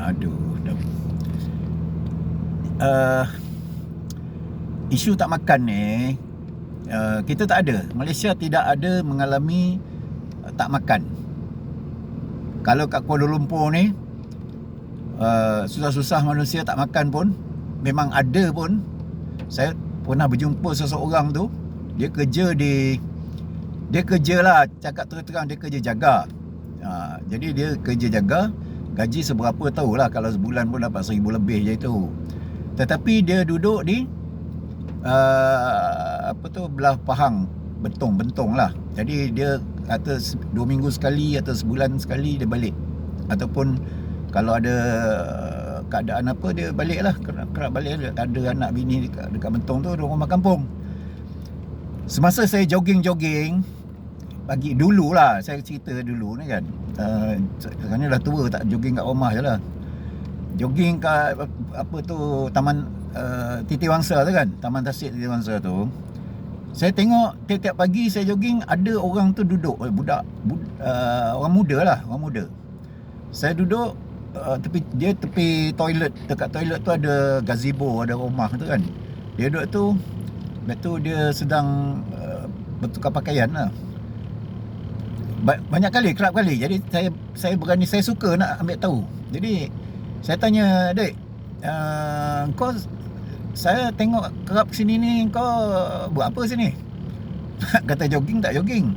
Aduh. Uh, isu tak makan ni, kita tak ada. Malaysia tidak ada mengalami tak makan. Kalau kat Kuala Lumpur ni, susah-susah manusia tak makan pun, memang ada pun. Saya pernah berjumpa seseorang tu, dia kerja lah, cakap terang-terang dia kerja jaga. Jadi dia kerja jaga, gaji seberapa tahulah, kalau sebulan pun dapat 1,000 lebih je itu. Tetapi dia duduk di belah Pahang, Bentong lah. Jadi dia kata 2 minggu sekali atau sebulan sekali dia balik. Ataupun kalau ada keadaan apa, dia balik lah, kerap balik. Ada anak bini dekat Bentong tu, rumah kampung. Semasa saya jogging pagi dulu lah, saya cerita dulu ni kan, sekarang ni dah tua, tak jogging kat rumah je lah, jogging kat Taman Titi Wangsa tu kan, Taman Tasik Titi Wangsa tu. Saya tengok tiap-tiap pagi saya jogging, ada orang tu duduk, orang muda. Saya duduk tepi toilet. Dekat toilet tu ada gazebo, ada rumah tu kan. Dia duduk tu, lepas tu dia sedang bertukar pakaian lah. Banyak kali, kerap kali. Jadi saya berani, saya suka nak ambil tahu. Jadi saya tanya, "Dek, kau, saya tengok kerap sini ni, kau buat apa sini?" Kata jogging, tak jogging.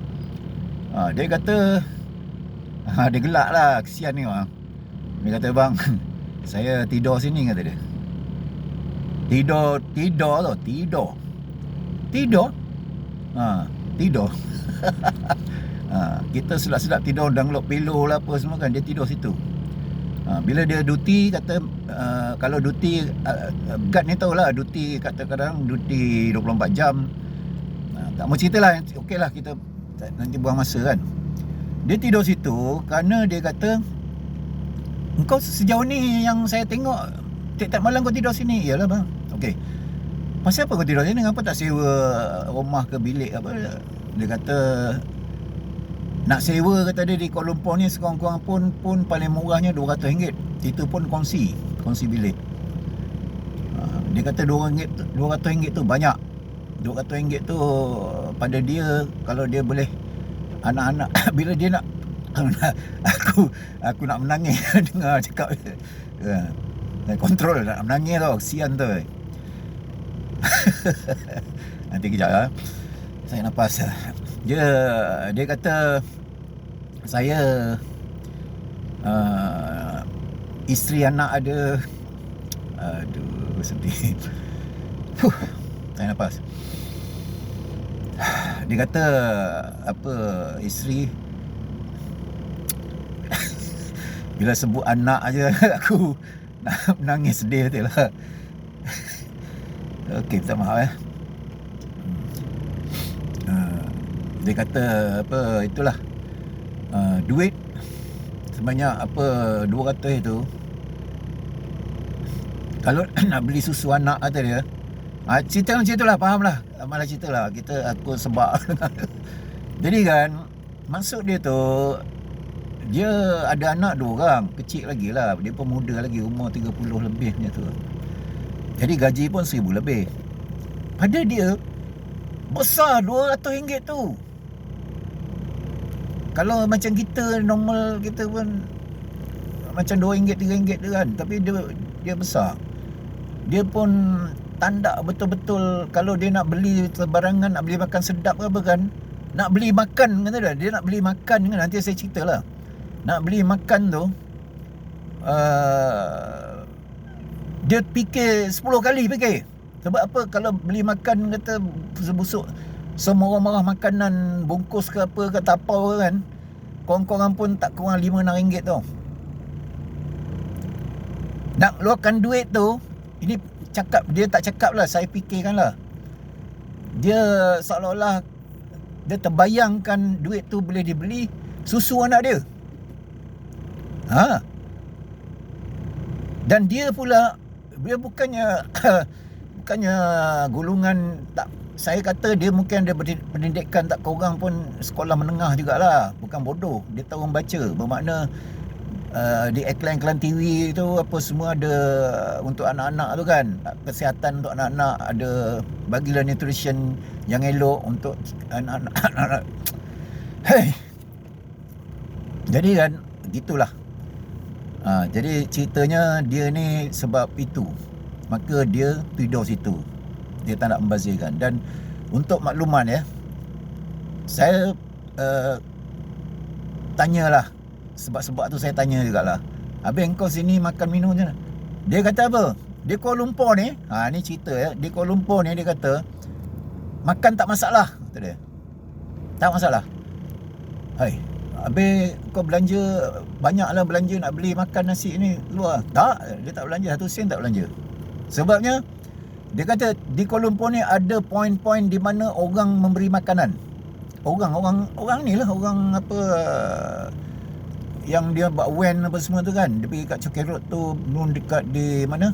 Dia kata, dia gelak lah, kesian ni orang. Dia kata, "Bang, saya tidur sini," kata dia. Tidur tau, tidur. Tidur. Kita sedap-sedap tidur download pillow lah apa semua kan, dia tidur situ. Bila dia duty, kata kalau duty, guard ni tahulah, duty kadang-kadang duty 24 jam. Tak mau cerita lah, okey lah, kita nanti buang masa kan. Dia tidur situ kerana dia kata, "Engkau sejauh ni yang saya tengok, tiap-tiap malam kau tidur sini." "Yalah bang." "Okey, pasal apa kau tidur sini? Kenapa tak sewa rumah ke bilik apa?" Dia kata, nak sewa, kata dia, di Kuala Lumpur ni sekurang-kurang pun paling murahnya RM200. Itu pun kongsi bilik. Dia kata RM200 tu banyak. RM200 tu pada dia, kalau dia boleh, anak-anak bila dia nak aku nak menangis dengar cakap dia. Kontrol nak menangis tau, kesian tu. Nanti kejap lah, saya nafas. Dia kata, saya isteri anak ada. Aduh, sedih. Saya nafas. Dia kata isteri, bila sebut anak aja aku nak menangis, sedih betul lah. Okey, minta maaf. Dia kata itulah, duit sebanyak 200 itu, kalau nak beli susu anak, kata dia. Cerita lah, faham lah, malah cerita lah, aku sebab. Jadi kan, maksud dia tu, dia ada anak 2 orang, kecil lagi lah, dia pun muda lagi, umur 30 lebih macam tu. Jadi gaji pun 1,000 lebih. Pada dia, besar RM200 tu. Kalau macam kita normal, kita pun macam RM2, RM3 tu kan. Tapi dia besar. Dia pun tandak betul-betul. Kalau dia nak beli sebarangan, nak beli makan sedap ke apa kan, nak beli makan, kata dia nak beli makan kan, nanti saya cerita lah. Nak beli makan tu, dia fikir 10 kali fikir. Sebab apa? Kalau beli makan, kata sebusuk, semua orang marah makanan bungkus ke apa ke tapau kan, korang-korang pun tak kurang RM5-6 tau. Nak luarkan duit tu, ini dia tak cakap lah, saya fikirkan lah. Dia seolah-olah dia terbayangkan duit tu boleh dibeli susu anak dia. Dan dia pula, dia bukannya golongan tak, saya kata dia mungkin ada pendidikan tak kurang pun sekolah menengah jugalah, bukan bodoh, dia tahu membaca. Bermakna di iklan-iklan TV tu apa semua ada untuk anak-anak tu kan, kesihatan untuk anak-anak, ada bagilah nutrition yang elok untuk anak-anak. Hei, jadi kan gitulah. Jadi ceritanya dia ni sebab itu maka dia tidur situ, dia tak nak membazirkan. Dan untuk makluman ya, saya tanyalah, sebab-sebab tu saya tanya jugalah, habis kau sini makan minum je. Dia kata apa, di Kuala Lumpur ni, ni cerita ya, di Kuala Lumpur ni dia kata makan tak masalah, kata dia, tak masalah. Hai, habis kau belanja banyaklah, belanja nak beli makan nasi ni luar. Tak, dia tak belanja, 1 sen tak belanja. Sebabnya dia kata di Kuala Lumpur ni ada poin-poin di mana orang memberi makanan. Orang ni lah, orang apa yang dia buat wen apa semua tu kan. Dia pergi kat Choke Road tu, dekat di mana?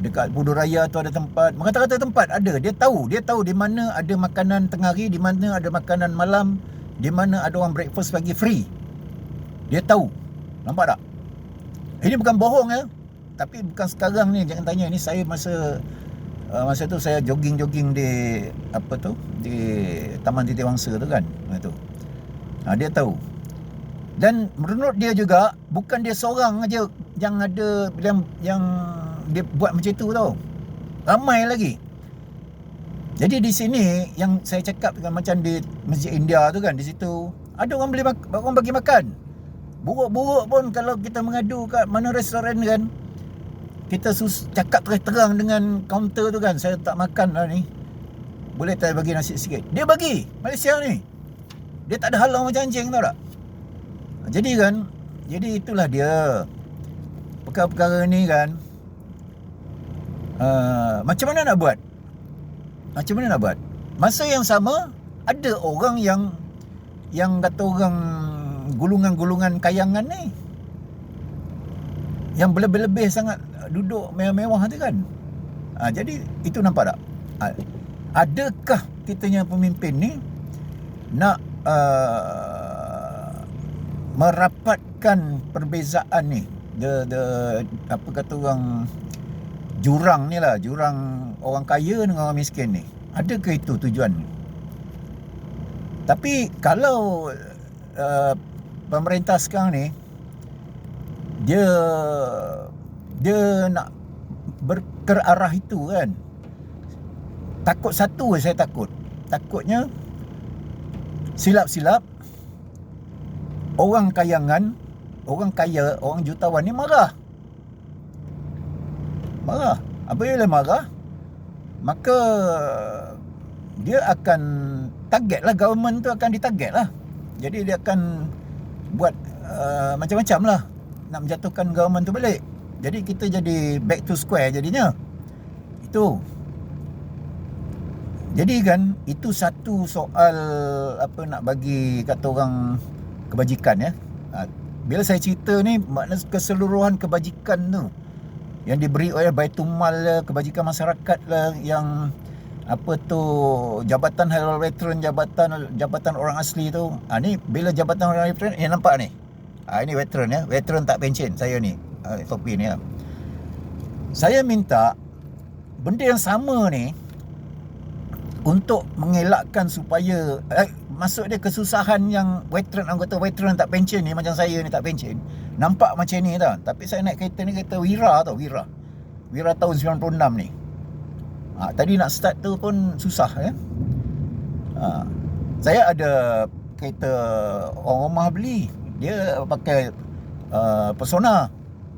Dekat Pudu Raya tu ada tempat. Kata-kata tempat ada. Dia tahu di mana ada makanan tengah hari, di mana ada makanan malam, di mana ada orang breakfast pagi free. Dia tahu. Nampak tak? Ini bukan bohong ya. Tapi bukan sekarang ni, jangan tanya. Ini saya masa tu saya jogging di apa tu, di Taman Titi Wangsa tu kan. Tu. Dia tahu. Dan menurut dia juga bukan dia seorang aja yang ada yang dia buat macam tu tau. Ramai lagi. Jadi di sini yang saya cakap kan, macam di Masjid India tu kan, di situ ada orang orang bagi makan. Buruk-buruk pun kalau kita mengadu kat mana restoran kan, kita cakap terang dengan kaunter tu kan, saya tak makan lah ni, boleh tak bagi nasi sikit. Dia bagi. Malaysia ni dia tak ada halang macam anjing, tahu tak? Jadi itulah dia perkara-perkara ni kan. Macam mana nak buat? Masa yang sama ada orang yang kata orang gulungan-gulungan kayangan ni, yang berlebih-lebih sangat, duduk mewah-mewah tu kan. Jadi itu nampak tak? Adakah kitanya pemimpin ni nak merapatkan perbezaan ni, apa kata orang, jurang ni lah, jurang orang kaya dengan orang miskin ni? Adakah itu tujuan ni? Tapi kalau pemerintah sekarang ni dia nak ke arah itu kan, saya takutnya silap-silap orang kayangan, orang kaya, orang jutawan ni marah. Apabila marah, maka dia akan target lah, government tu akan ditarget lah. Jadi dia akan buat macam-macam lah nak menjatuhkan government tu balik. Jadi kita jadi back to square jadinya. Itu. Jadi kan itu satu soal apa nak bagi kata orang kebajikan ya. Bila saya cerita ni, makna keseluruhan kebajikan tu yang diberi oleh Baitul Mal lah, kebajikan masyarakat lah, yang apa tu, Jabatan Halal Veteran, jabatan orang asli tu. Ni bila Jabatan Orang Veteran, nampak ni. Ini veteran ya, veteran tak pencen saya ni. Topi ni ya. Saya minta benda yang sama ni untuk mengelakkan supaya maksud dia kesusahan yang anggota veteran tak pencen ni, macam saya ni tak pencen, nampak macam ni tau. Tapi saya naik kereta ni, kereta Wira tau, Wira tahun 96 ni. Tadi nak start tu pun susah ya. Saya ada kereta orang rumah beli, dia pakai Persona,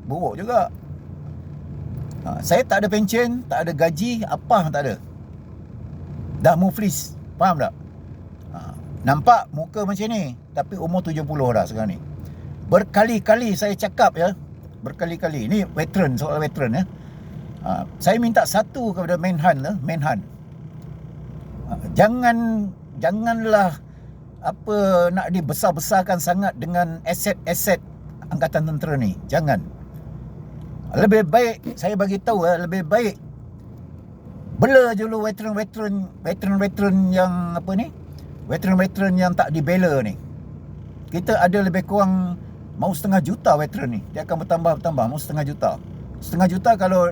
buruk juga. Saya tak ada pencen, tak ada gaji, apa tak ada, dah muflis, faham tak? Nampak muka macam ni, tapi umur 70 dah sekarang ni. Berkali-kali saya cakap ya, berkali-kali. Ni veteran, soal veteran ya. Saya minta satu kepada Menhan. Janganlah apa nak dibesar-besarkan sangat dengan aset-aset angkatan tentera ni. Jangan. Lebih baik saya bagi tahu, lebih baik bela je dulu veteran yang apa ni, veteran yang tak dibela ni. Kita ada lebih kurang Mau 500,000 veteran ni. Dia akan bertambah. Mau 500,000. 500,000 kalau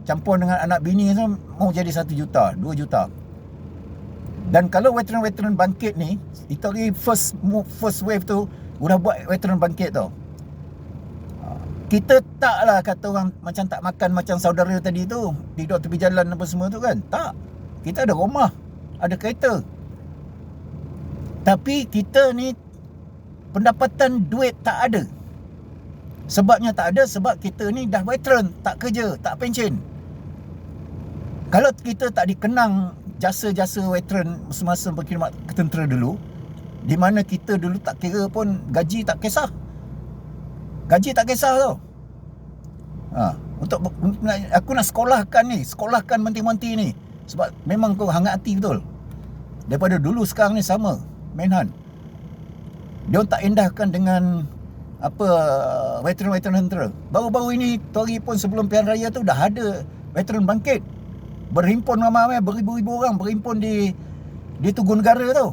campur dengan anak bini tu, mau jadi 1 juta, 2 juta. Dan kalau veteran-veteran bangkit ni, itu lagi first wave tu udah buat veteran bangkit tau. Kita taklah kata orang macam tak makan macam saudara tadi tu, tidur tepi jalan apa semua tu kan. Tak. Kita ada rumah, ada kereta. Tapi kita ni pendapatan duit tak ada. Sebabnya tak ada sebab kita ni dah veteran, tak kerja, tak pencen. Kalau kita tak dikenang jasa-jasa veteran semasa berkhidmat tentera dulu, di mana kita dulu tak kira pun gaji tak kisah. Gaji tak kisah tau. Untuk aku nak sekolahkan menti-menti ni sebab memang kau hangat hati betul. Daripada dulu sekarang ni sama, Menhan. Dia tak indahkan dengan veteran-veteran tentera. Baru-baru ini, hari pun sebelum pilihan raya tu dah ada veteran bangkit. Berhimpun ramai-ramai, beribu-ribu orang berhimpun di Tugu Negara tu.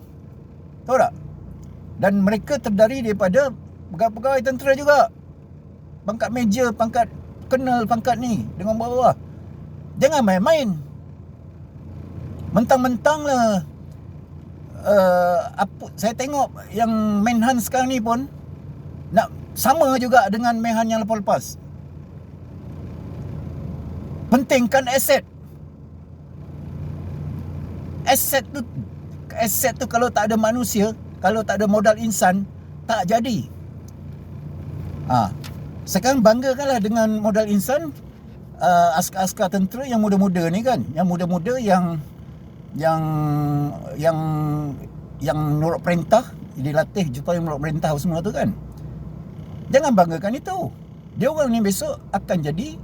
Tahu tak? Dan mereka terdiri daripada pegawai tentera juga. Pangkat meja, pangkat kenal pangkat ni dengan bawah. Jangan main-main. Mentang-mentang lah saya tengok yang Menhan sekarang ni pun nak sama juga dengan Menhan yang lepas-lepas. Pentingkan aset. Aset tu kalau tak ada manusia, kalau tak ada modal insan, tak jadi. Sekarang banggakanlah dengan modal insan, askar-askar tentera yang muda-muda ni kan, yang muda-muda yang nurut perintah, dilatih supaya nurut perintah semua tu kan. Jangan banggakan itu. Dia orang ni besok akan jadi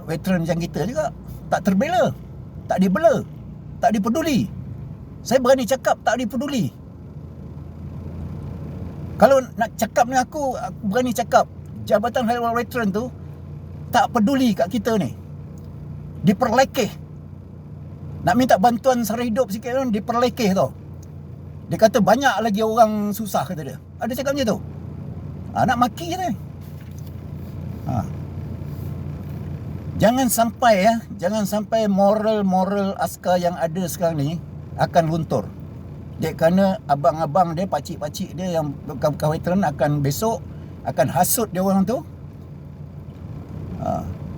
veteran macam kita juga. Tak terbela, tak dibela, tak dipeduli. Saya berani cakap tak dipeduli. Kalau nak cakap dengan aku berani cakap Jabatan Haiwan Veteran tu tak peduli kat kita ni. Diperlekeh. Nak minta bantuan sara hidup sikit pun diperlekeh tau. Dia kata banyak lagi orang susah, kata dia. Ada cakap macam tu. Nak maki je ni. Jangan sampai moral askar yang ada sekarang ni akan luntur. Dek kerana abang-abang dia, pakcik-pakcik dia yang bekas veteran akan besok akan hasut dia orang tu.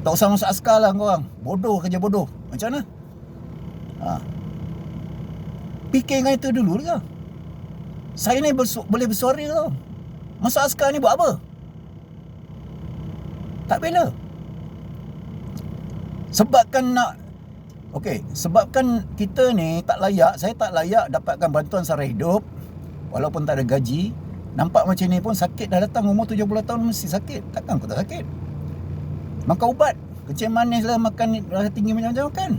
Tak usah masuk askar lah korang. Bodoh kerja bodoh. Macam mana? Fikir dengan itu dulu ke? Saya ni boleh bersuara tau. Masuk askar ni buat apa? Tak bela. Sebabkan kita ni tak layak. Saya tak layak dapatkan bantuan sara hidup walaupun tak ada gaji. Nampak macam ni pun sakit dah datang, umur 70 tahun mesti sakit. Takkan aku tak sakit? Makan ubat, kecil manis lah, makan rasa tinggi macam-macam kan.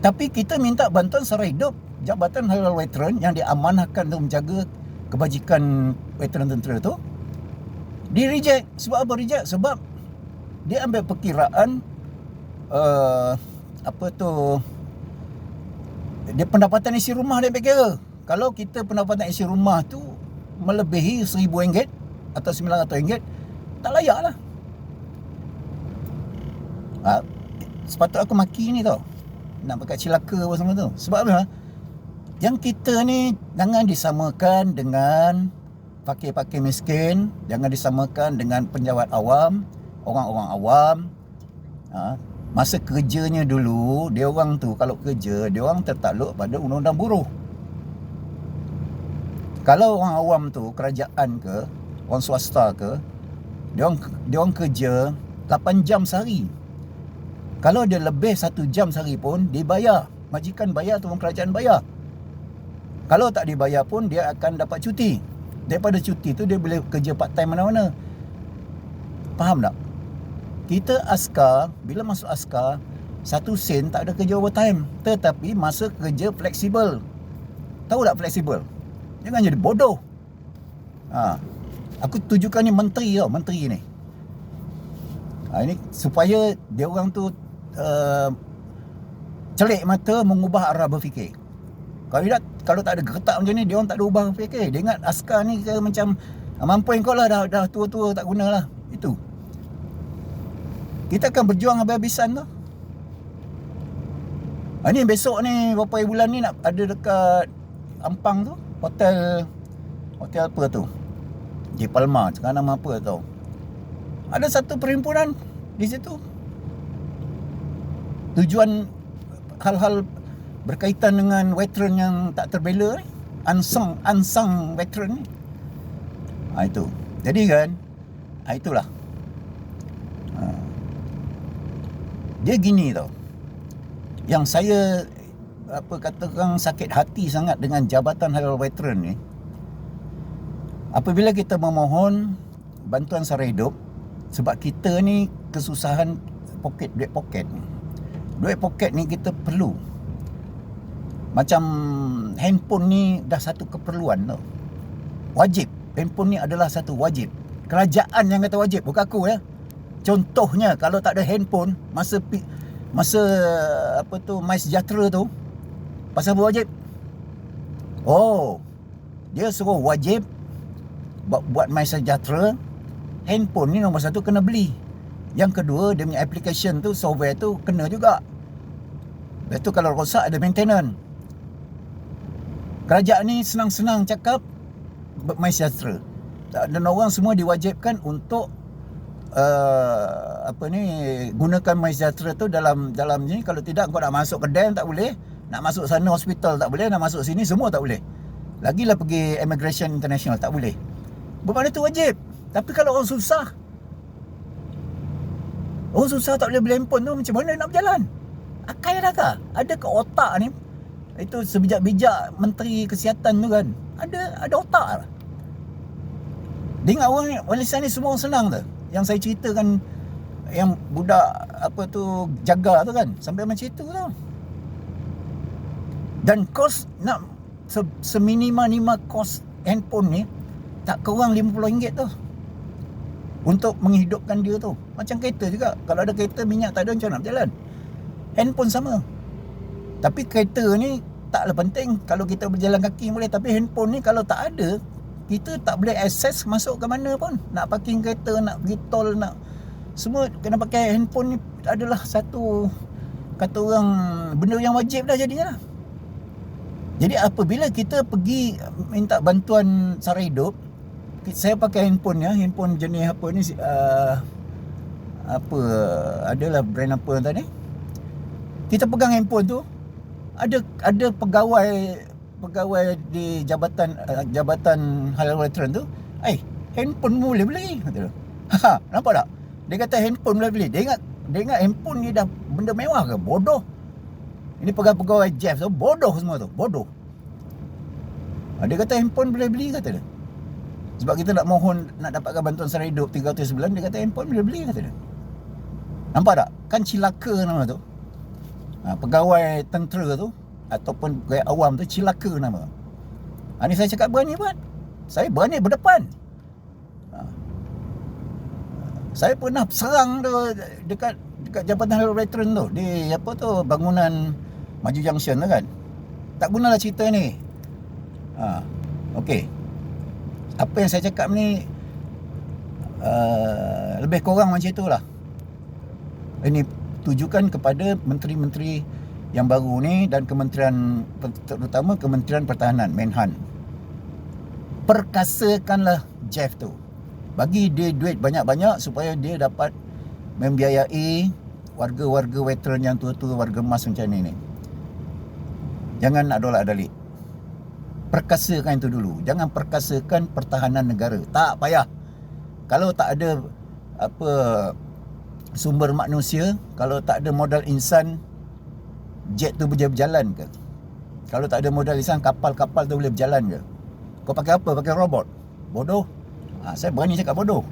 Tapi kita minta bantuan sara hidup Jabatan Haiwan Veteran yang diamanahkan untuk menjaga kebajikan veteran tentera tu. Di reject. Sebab apa reject? Sebab dia ambil perkiraan dia pendapatan isi rumah dia ambil kira. Kalau kita pendapatan isi rumah tu melebihi RM1,000 atau RM900, tak layak lah. Sepatut aku maki ni tau. Nak pakai cilaka apa semua tu. Sebab apa? Yang kita ni jangan disamakan dengan fakir-fakir miskin. Jangan disamakan dengan penjawat awam, orang-orang awam. Masa kerjanya dulu, dia orang tu kalau kerja, dia orang tertakluk pada undang-undang buruh. Kalau orang awam tu, kerajaan ke, orang swasta ke, dia orang kerja 8 jam sehari. Kalau dia lebih 1 jam sehari pun, dia bayar. Majikan bayar tu, orang kerajaan bayar. Kalau tak dibayar pun, dia akan dapat cuti. Daripada cuti tu, dia boleh kerja part time mana-mana. Faham tak? Kita askar, bila masuk askar, 1 sen tak ada kerja overtime. Tetapi masa kerja fleksibel. Tahu tak fleksibel? Jangan jadi bodoh. Aku tujukan ni menteri tau, menteri ni. Ini supaya dia orang tu celik mata, mengubah arah berfikir. Kalau tidak, kalau tak ada gertak macam ni, dia orang tak ada ubah fikir. Dia ingat askar ni kira macam mampu kau lah, dah tua-tua tak guna lah. Itu. Kita akan berjuang habis-habisan tu. Ni besok ni beberapa bulan ni nak ada dekat Ampang tu, hotel apa tu, di Palma, sekarang nama apa tau. Ada satu perhimpunan di situ. Tujuan hal-hal berkaitan dengan veteran yang tak terbela ni, unsung veteran ni. Itu. Jadi kan, itulah. Dia gini tau. Yang saya katakan sakit hati sangat dengan Jabatan Halal Veteran ni, apabila kita memohon bantuan sara hidup, sebab kita ni kesusahan duit poket ni kita perlu. Macam handphone ni dah satu keperluan tau. Wajib. Handphone ni adalah satu wajib. Kerajaan yang kata wajib, bukan aku ya. Contohnya kalau tak ada handphone masa MySejahtera tu, pasal apa wajib? Dia suruh wajib buat MySejahtera. Handphone ni nombor satu kena beli. Yang kedua, dia punya application tu, software tu kena juga. Lepas tu kalau rosak ada maintenance. Kerajaan ni senang-senang cakap MySejahtera. Dan orang semua diwajibkan untuk gunakan MySejahtera tu dalam ni. Kalau tidak, kau nak masuk kedai tak boleh, nak masuk sana hospital tak boleh, nak masuk sini semua tak boleh. Lagilah pergi immigration international tak boleh. Bermakna tu wajib. Tapi kalau orang susah tak boleh beli handphone tu, macam mana nak berjalan? Akal adakah? Ada ke otak ni? Itu sebijak-bijak Menteri Kesihatan tu kan, ada otak lah. Dia ingat orang Malaysia ni semua orang senang tu. Yang saya ceritakan, yang budak jaga tu kan, sampai macam itu tu. Dan kos nak seminima-nima kos handphone ni tak kurang RM50 tu untuk menghidupkan dia tu. Macam kereta juga. Kalau ada kereta minyak tak ada, macam mana nak berjalan? Handphone sama. Tapi kereta ni taklah penting. Kalau kita berjalan kaki boleh. Tapi handphone ni kalau tak ada, kita tak boleh akses masuk ke mana pun. Nak parking kereta, nak pergi tol, nak semua kena pakai handphone ni. Adalah satu, kata orang, benda yang wajib dah jadinya lah. Jadi apabila kita pergi minta bantuan sara hidup, saya pakai handphone ya, handphone jenis apa ni, adalah brand apa tadi. Kita pegang handphone tu, ada pegawai di jabatan halal veteran tu, handphone boleh beli, kata dia. Nampak tak? Dia kata handphone boleh beli. Dia ingat handphone ni dah benda mewah ke? Bodoh. Ini pegawai Jeff tu bodoh semua tu, bodoh. Dia kata handphone boleh beli, kata dia. Sebab kita nak mohon nak dapatkan bantuan sara hidup 300 sebulan, dia kata handphone boleh beli, kata dia. Nampak tak? Kan cilaka nama tu. Pegawai tentera tu ataupun pegawai awam tu cilaka nama. Ni saya cakap berani buat. Saya berani berdepan. Saya pernah serang tu dekat Jabatan Halal Veteran tu, di bangunan Maju Junction tu kan. Tak gunalah cerita ni. Okey. Apa yang saya cakap ni lebih kurang macam itulah. Ini tujukan kepada menteri-menteri yang baru ni dan kementerian, terutama Kementerian Pertahanan, Menhan. Perkasakanlah Jeff tu. Bagi dia duit banyak-banyak supaya dia dapat membiayai warga-warga veteran yang tua-tua, warga emas macam ni. Jangan nak dolak-dalik. Perkasakan itu dulu. Jangan perkasakan pertahanan negara. Tak payah. Kalau tak ada sumber manusia, kalau tak ada modal insan, jet tu boleh berjalan ke? Kalau tak ada modal insan, kapal-kapal tu boleh berjalan ke? Kau pakai apa? Pakai robot? Bodoh. Saya berani cakap bodoh.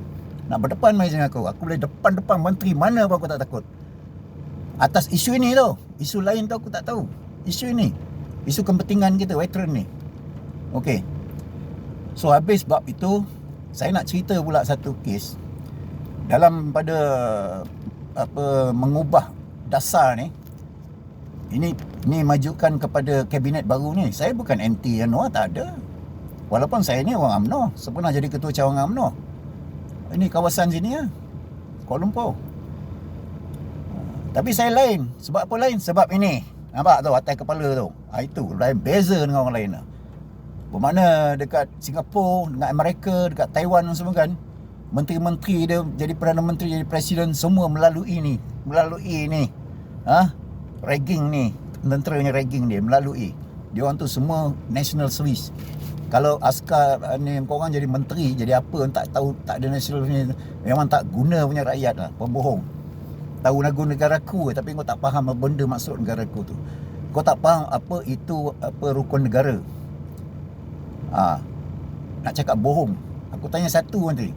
Nak berdepan main dengan aku. Aku boleh depan-depan menteri mana pun aku tak takut. Atas isu ini tu. Isu lain tu aku tak tahu. Isu ini, isu kepentingan kita, veteran ni. Okey. So habis bab itu, saya nak cerita pula satu kes. Dalam pada mengubah dasar ni, ini majukan kepada kabinet baru ni. Saya bukan anti UMNO, tak ada. Walaupun saya ni orang UMNO, saya pernah jadi ketua cawangan UMNO. Ini kawasan sini lah, Kuala Lumpur. Tapi saya lain. Sebab apa lain? Sebab ini. Nampak tu atas kepala tu. Itu lain, beza dengan orang lain lah. Bermakna dekat Singapura, dengan Amerika, dekat Taiwan semua kan, menteri-menteri dia jadi Perdana Menteri, jadi Presiden, semua melalui ni. Ragging ni, tenteranya ragging dia, melalui. Dia orang tu semua national service. Kalau askar ni korang jadi menteri, jadi apa, tak tahu, tak ada national service, memang tak guna punya rakyat lah, pembohong. Tahu lagu negaraku tapi kau tak faham apa benda maksud negaraku tu. Kau tak faham apa itu, apa rukun negara. Nak cakap bohong. Aku tanya satu nanti.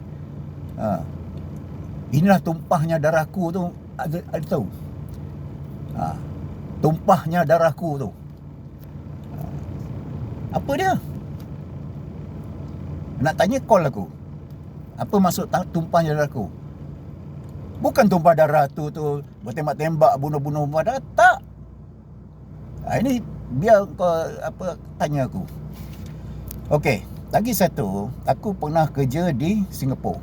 Inilah tumpahnya darahku tu, ada tahu? Tumpahnya darahku tu. Apa dia? Nak tanya call aku. Apa maksud tumpahnya darahku? Bukan tumpah darah tu bertembak-tembak, bunuh-bunuh pada, tak. Ini biar kau tanya aku. Okey, lagi satu, aku pernah kerja di Singapura.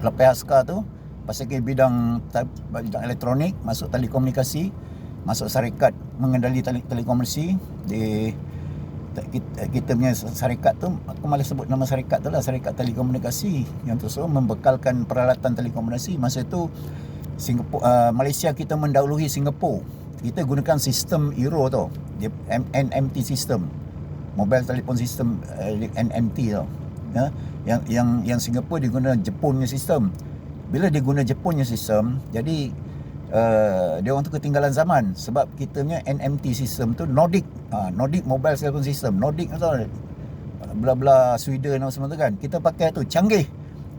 Lepas askar tu, pasal ke bidang elektronik, masuk telekomunikasi, masuk syarikat mengendali telekomunikasi di kita punya syarikat tu, aku malas sebut nama syarikat tu lah, syarikat telekomunikasi yang tu membekalkan peralatan telekomunikasi. Masa tu Singapura, Malaysia kita mendahului Singapura. Kita gunakan sistem Euro tu, dia NMT sistem, mobile telephone system, NMT tu. Yang Singapura dia guna Jepun punya sistem. Bila dia guna Jepun punya sistem, jadi dia orang tu ketinggalan zaman. Sebab kita punya NMT sistem tu Nordic mobile telephone system, Nordic tu, bla Sweden dan semua tu kan. Kita pakai tu canggih.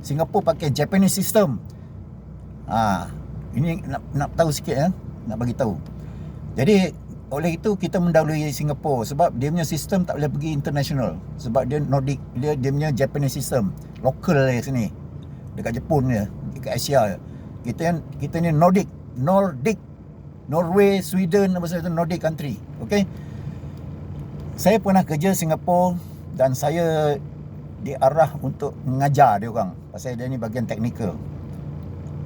Singapura pakai Japanese system. Ini nak tahu sikit ya, nak bagi tahu. Jadi oleh itu kita mendahului Singapura sebab dia punya sistem tak boleh pergi international. Sebab dia Nordic, dia punya Japanese system, local di sini. Dekat Jepun je, dekat Asia. Kita ni Nordic, Norway, Sweden, apa sahaja Nordic country. Okey. Saya pernah kerja Singapura dan saya diarah untuk mengajar dia orang. Pasal dia ni bahagian teknikal.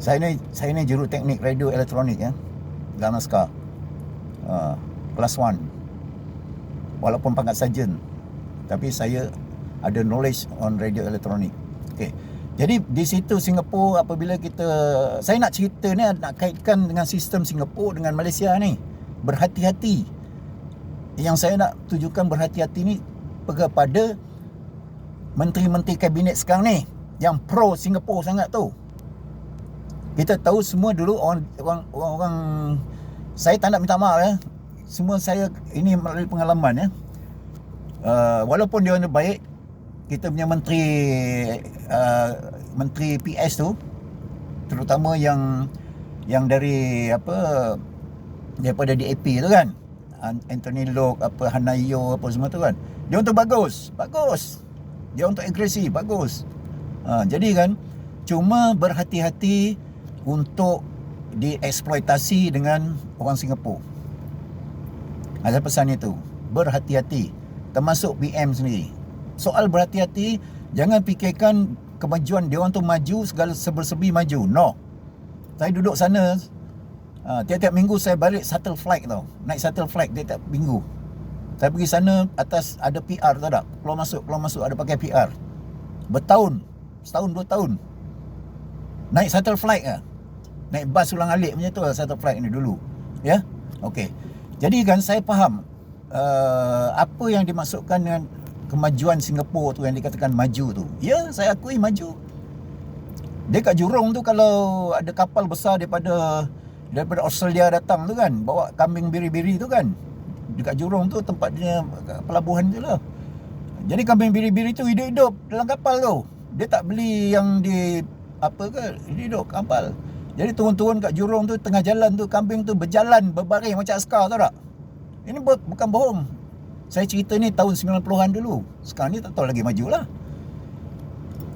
Saya ni juru teknik radio elektronik ya. Dalam askar. Kelas 1. Walaupun pangkat sarjan, tapi saya ada knowledge on radio elektronik. Okey. Jadi di situ Singapura, apabila saya nak cerita ni, nak kaitkan dengan sistem Singapura dengan Malaysia ni. Berhati-hati. Yang saya nak tujukan berhati-hati ni kepada menteri-menteri kabinet sekarang ni yang pro Singapura sangat tu. Kita tahu semua dulu orang saya tak nak minta maaf ya. Semua saya ini melalui pengalaman ya. Walaupun dia orang baik, kita punya menteri PS tu, terutama yang dari daripada DAP tu kan, Anthony Loke, Hanayo, apa semua tu kan, dia untuk bagus, dia untuk agresif, bagus. Jadi kan, cuma berhati-hati untuk dieksploitasi dengan orang Singapura. Ada pesan itu, berhati-hati, termasuk PM sendiri. Soal berhati-hati, jangan fikirkan kemajuan dia orang tu maju, segala serba-serbi maju. No. Saya duduk sana, tiap-tiap minggu saya balik shuttle flight tau. Naik shuttle flight tiap-tiap minggu. Saya pergi sana, atas ada PR tak tak? Keluar masuk ada pakai PR. Bertahun, setahun 2 tahun. Naik shuttle flight lah. Naik bas ulang-alik macam tu lah shuttle flight ni dulu. Ya? Okey. Jadi kan saya faham apa yang dimaksudkan dengan kemajuan Singapura tu, yang dikatakan maju tu. Ya, saya akui maju. Dia kat Jurong tu, kalau ada kapal besar daripada Australia datang tu kan, bawa kambing biri-biri tu kan, dekat Jurong tu tempat dia pelabuhan tu lah. Jadi kambing biri-biri tu hidup-hidup dalam kapal tu. Dia tak beli yang hidup kapal. Jadi turun-turun kat Jurong tu, tengah jalan tu kambing tu berjalan berbaring macam askar, tahu tak? Ini bukan bohong. Saya cerita ni tahun 90-an dulu. Sekarang ni tak tahu lagi maju lah.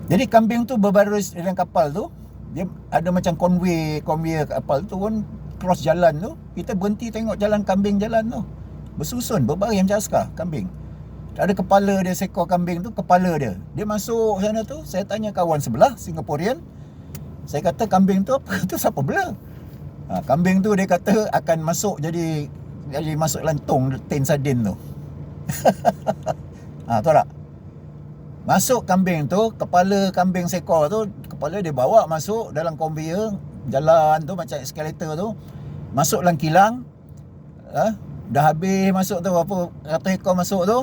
Jadi kambing tu berbaris dalam kapal tu. Dia ada macam convoy kapal tu pun cross jalan tu, kita berhenti tengok jalan kambing jalan tu. Bersusun, berbaris macam askar kambing. Ada kepala dia, seekor kambing tu, kepala dia. Dia masuk sana tu, saya tanya kawan sebelah, Singaporean. Saya kata kambing tu apa? Tu siapa bela? Kambing tu dia kata akan masuk jadi masuk lantung tin sardin tu. Tahu tak? Masuk kambing tu, kepala kambing seekor tu, kepala dia bawa masuk dalam conveyor, jalan tu macam eskalator tu, masuk dalam kilang. Dah habis masuk tu, apa 100 ekor masuk tu.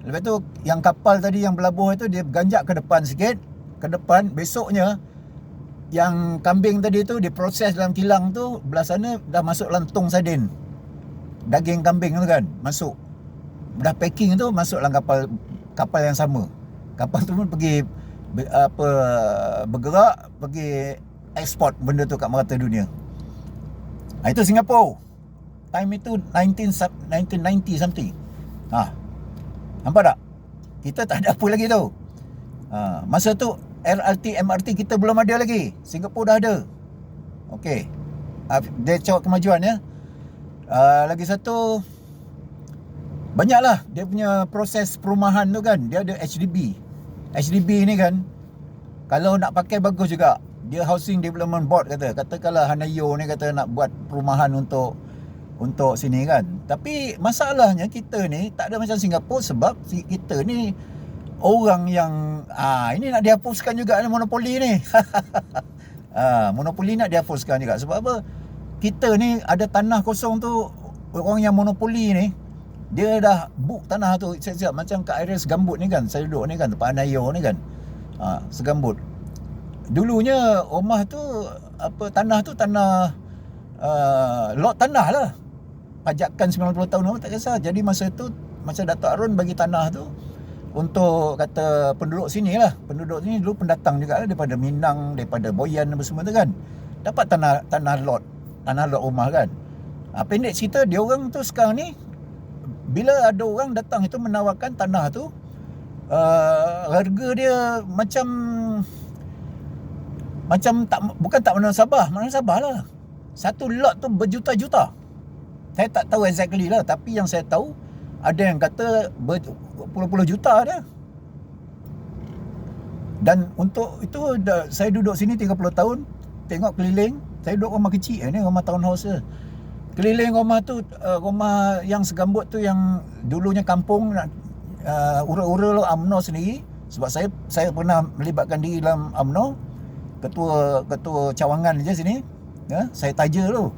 Lepas tu yang kapal tadi yang berlabuh tu, dia ganjak ke depan sikit, ke depan. Besoknya yang kambing tadi tu diproses dalam kilang tu, belah sana dah masuk lantung sardin. Daging kambing tu kan masuk, dah packing tu, masuk dalam kapal yang sama. Kapal tu pun pergi bergerak, pergi ekspor benda tu kat merata dunia. Itu Singapura. Time itu 1990 something. Nampak tak? Kita tak ada apa lagi tu. Masa tu LRT, MRT kita belum ada lagi. Singapura dah ada. Okey. Dia cakap kemajuan ya. Lagi satu, banyaklah dia punya proses perumahan tu kan. Dia ada HDB. HDB ni kan, kalau nak pakai bagus juga. Dia Housing Development Board katakanlah Hanayo ni kata nak buat perumahan untuk sini kan. Tapi masalahnya kita ni tak ada macam Singapura, sebab kita ni orang yang ini nak dihapuskan juga ni, monopoli ni. Monopoli nak dihapuskan juga. Sebab apa? Kita ni ada tanah kosong tu, orang yang monopoli ni dia dah book tanah tu siap-siap. Macam kat area Segambut ni kan, saya duduk ni kan, tempat Anayo ni kan, Segambut. Dulunya rumah tu, tanah tu tanah lot tanah lah, pajakan 90 tahun tak kisah. Jadi masa tu macam Dato' Arun bagi tanah tu untuk kata penduduk sini lah. Penduduk sini dulu pendatang juga lah, daripada Minang, daripada Boyan apa semua tu kan, dapat tanah lot rumah kan. Pendek cerita, dia orang tu sekarang ni, bila ada orang datang itu menawarkan tanah tu, harga dia macam tak, bukan tak menasabah lah. Satu lot tu berjuta-juta. Saya tak tahu exactly lah, tapi yang saya tahu ada yang kata berpuluh-puluh juta dia. Dan untuk itu saya duduk sini 30 tahun, tengok keliling. Saya duduk rumah kecil ni, rumah townhouse je. Keliling rumah tu, rumah yang Segambut tu yang dulunya kampung, ura-ura UMNO sendiri. Sebab saya pernah melibatkan diri dalam UMNO, ketua cawangan je sini. Saya taja tu.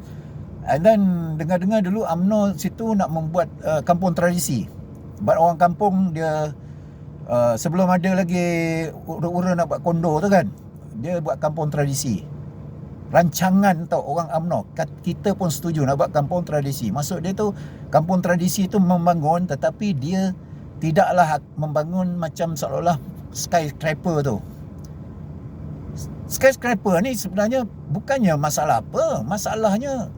And then dengar-dengar dulu UMNO situ nak membuat kampung tradisi. Sebab orang kampung dia sebelum ada lagi ura-ura nak buat kondo tu kan, dia buat kampung tradisi. Rancangan tau orang UMNO, kita pun setuju nak buat kampung tradisi. Maksud dia tu, kampung tradisi tu membangun, tetapi dia tidaklah membangun macam seolah-olah skyscraper tu. Skyscraper ni sebenarnya bukannya masalah apa. Masalahnya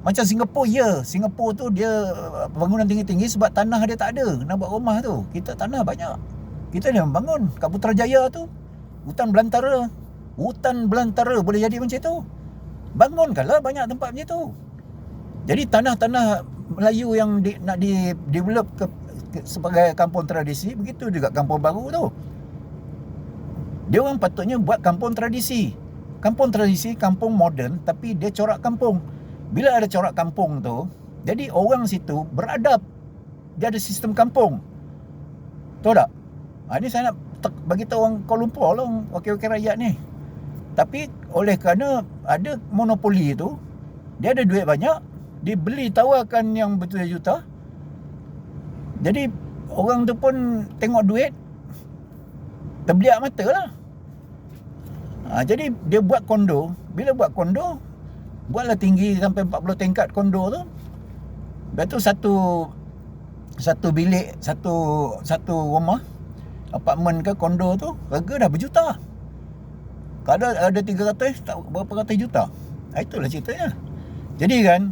macam Singapura, Singapura tu dia bangunan tinggi-tinggi sebab tanah dia tak ada nak buat rumah tu. Kita tanah banyak. Kita ni membangun kat Putrajaya tu, hutan belantara boleh jadi macam tu. Bangunkanlah banyak tempat macam tu. Jadi tanah-tanah Melayu yang nak develop sebagai kampung tradisi, begitu juga kampung baru tu. Dia orang patutnya buat kampung tradisi. Kampung tradisi, kampung moden, tapi dia corak kampung. Bila ada corak kampung tu, jadi orang situ beradab. Dia ada sistem kampung. Tahu tak? Ini saya nak bagi tahu orang Kuala Lumpur lah, wakil-wakil rakyat ni. Tapi oleh kerana ada monopoli tu, dia ada duit banyak, dia beli tawarkan yang berjuta-juta. Jadi orang tu pun tengok duit, terbiak mata lah. Jadi dia buat kondo. Bila buat kondo, buatlah tinggi sampai 40 tingkat kondo tu. Lepas tu satu bilik, satu rumah, apartmen ke kondo tu, harga dah berjuta. Kalau ada 300, tak berapa ratus juta. Itulah ceritanya. Jadi kan,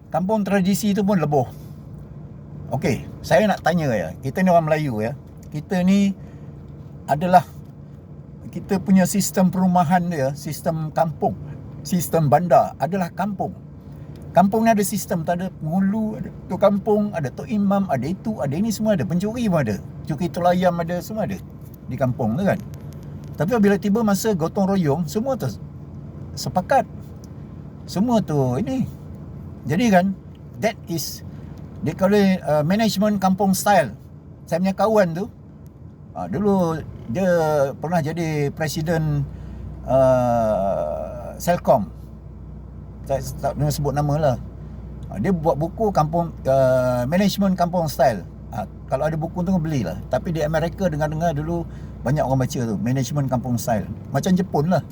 kampung tradisi tu pun leboh. Okey, saya nak tanya ya. Kita ni orang Melayu ya. Kita ni adalah, kita punya sistem perumahan dia, sistem kampung, sistem bandar adalah kampung. Kampung ni ada sistem, tak ada penghulu, ada tok kampung, ada tok imam, ada itu, ada ini, semua ada. Pencuri pun ada, curi telur ayam ada, semua ada di kampung tu kan. Tapi bila tiba masa gotong royong, semua tu sepakat, semua tu ini. Jadi kan, that is, dia call management kampung style. Saya punya kawan tu, dulu dia pernah jadi presiden Selcom. Saya tak nak sebut nama lah. Dia buat buku kampung, management kampung style. Kalau ada buku tu belilah. Tapi di Amerika dengar-dengar dulu banyak orang baca tu, management kampung style. Macam Jepun lah.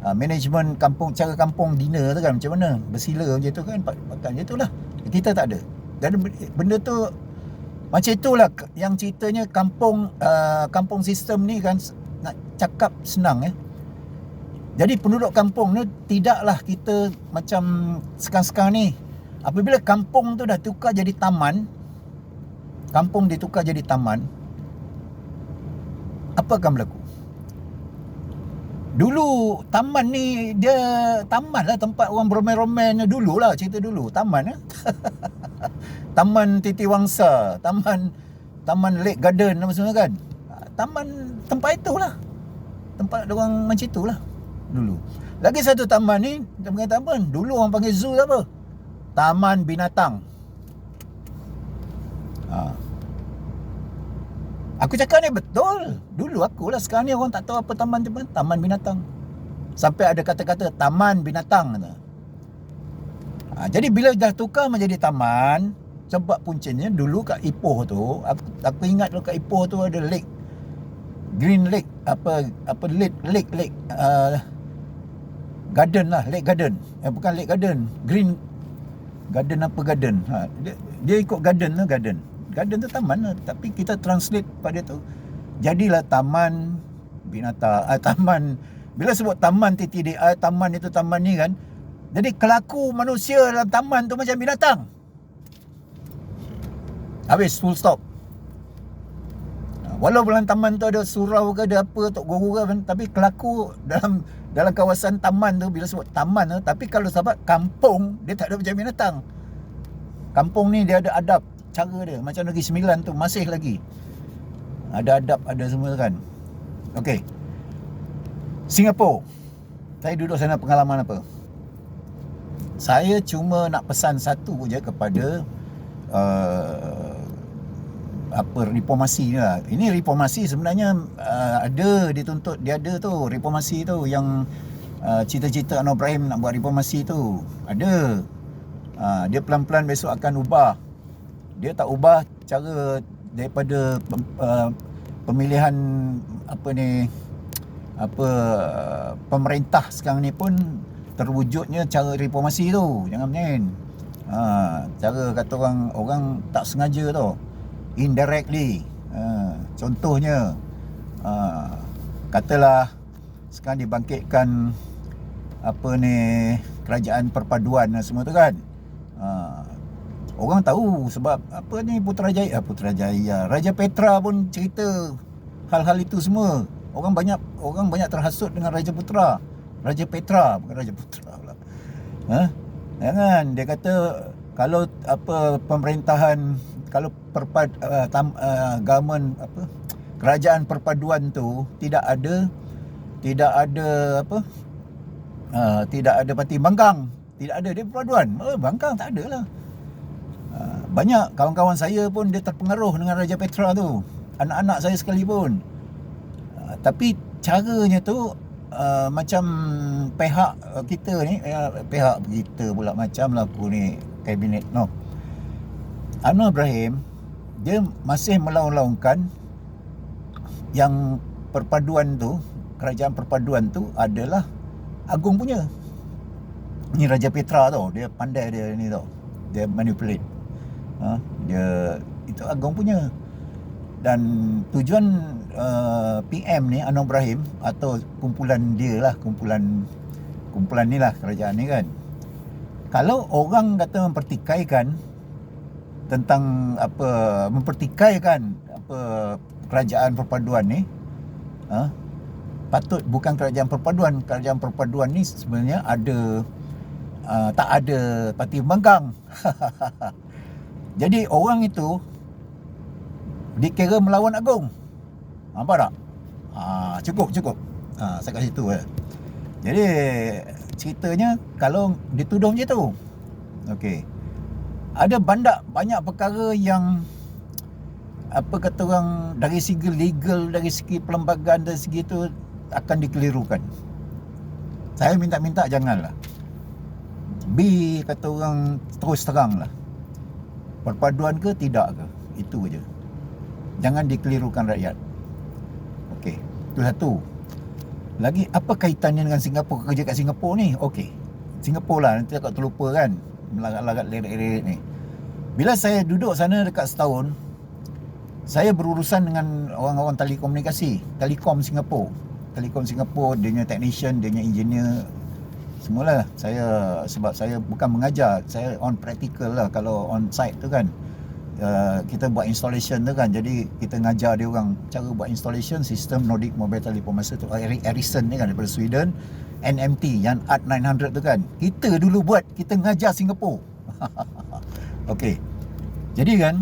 Management kampung, cara kampung dinner tu kan macam mana, bersila macam tu kan, makan macam tu lah. Kita tak ada. Dan benda tu macam itulah yang ceritanya kampung, kampung sistem ni kan, nak cakap senang Jadi penduduk kampung ni tidaklah kita macam sekarang-sekarang ni. Apabila kampung tu dah tukar jadi taman, kampung ditukar jadi taman, apa akan berlaku? Dulu taman ni dia taman lah, tempat orang bermain-main dulu lah, cerita dulu taman Taman Titiwangsa, Taman Lake Garden apa semua kan. Taman tempat itulah. Tempat orang macam itulah dulu. Lagi satu taman ni, kita panggil taman, dulu orang panggil zoo apa? Taman Binatang. Aku cakap ni betul. Dulu akulah, sekarang ni orang tak tahu apa taman binatang. Sampai ada kata-kata taman binatang. Jadi bila dah tukar menjadi taman, sebab puncanya dulu kat Ipoh tu, aku ingat dulu kat Ipoh tu ada lake, Green Lake, lake garden lah, Lake Garden. Bukan Lake Garden, Green Garden apa garden. Dia ikut garden tu, garden tu taman lah, tapi kita translate pada tu jadilah taman binatang. Taman, bila sebut taman TTDI, taman itu taman ni kan, jadi kelaku manusia dalam taman tu macam binatang. Habis, full stop. Walau dalam taman tu ada surau ke, ada apa, tok guru ke, tapi kelaku dalam kawasan taman tu, bila sebut taman tu, tapi kalau sahabat kampung, dia tak ada macam binatang. Kampung ni dia ada adab, cara dia. Macam Negeri Sembilan tu masih lagi ada adab, ada semua kan. Okey, Singapura, saya duduk sana, pengalaman apa? Saya cuma nak pesan satu je kepada reformasi ni lah. Ini reformasi sebenarnya ada dituntut, dia ada tu reformasi tu, yang cita-cita Anwar Ibrahim nak buat reformasi tu ada. Dia pelan-pelan besok akan ubah. Dia tak ubah cara daripada pemilihan pemerintah sekarang ni pun terwujudnya cara reformasi tu. Jangan main. Cara kata orang tak sengaja tu, indirectly. Contohnya, katalah sekarang dibangkitkan kerajaan perpaduan semua tu kan. Orang tahu sebab Putrajaya, Raja Petra pun cerita hal-hal itu semua. Orang banyak terhasut dengan Raja Petra, bukan Raja Putra pula. Jangan, dia kata kalau pemerintahan, kalau government kerajaan perpaduan tu tidak ada parti bangkang, tidak ada dia perpaduan. Bangkang tak ada lah. Banyak kawan-kawan saya pun dia terpengaruh dengan Raja Petra tu, anak-anak saya sekalipun. Tapi caranya tu macam pihak kita ni, pihak kita pula macam lah aku ni kabinet Anwar Ibrahim, dia masih melaung-laungkan yang perpaduan tu, kerajaan perpaduan tu adalah Agong punya. Ni Raja Petra tau, dia pandai dia ni tau, dia manipulate. Dia itu Agong punya. Dan tujuan PM ni Anwar Ibrahim, atau kumpulan dia lah, kumpulan ni lah kerajaan ni kan. Kalau orang kata mempertikaikan tentang kerajaan perpaduan ni, patut bukan kerajaan perpaduan. Kerajaan perpaduan ni sebenarnya tak ada parti pembangkang. Jadi orang itu dikira melawan agung. Nampak tak? Cukup. Saya kat situ je. Jadi ceritanya kalau dituduh macam tu, okey, ada banyak perkara yang apa kata orang, dari segi legal, dari segi perlembagaan, dari segi tu akan dikelirukan. Saya minta janganlah. Kata orang terus terang lah. Perpaduan ke tidak ke, itu je. Jangan dikelirukan rakyat. Okey, itu satu. Lagi, apa kaitannya dengan Singapura, kerja kat Singapura ni? Okey, Singapura lah, nanti takut terlupa kan, melarat-larat lirik-lirik ni. Bila saya duduk sana dekat setahun, saya berurusan dengan orang-orang telekomunikasi, Telekom Singapura. Telekom Singapura, dia punya technician, dia punya engineer, semualah. Sebab saya bukan mengajar, saya on practical lah. Kalau on site tu kan, kita buat installation tu kan, jadi kita ngajar dia orang cara buat installation sistem Nordic Mobile Telephone. Masa tu Erik Ericsson ni kan, daripada Sweden, NMT yang ART 900 tu kan, kita dulu buat, kita ngajar Singapura. Okey, jadi kan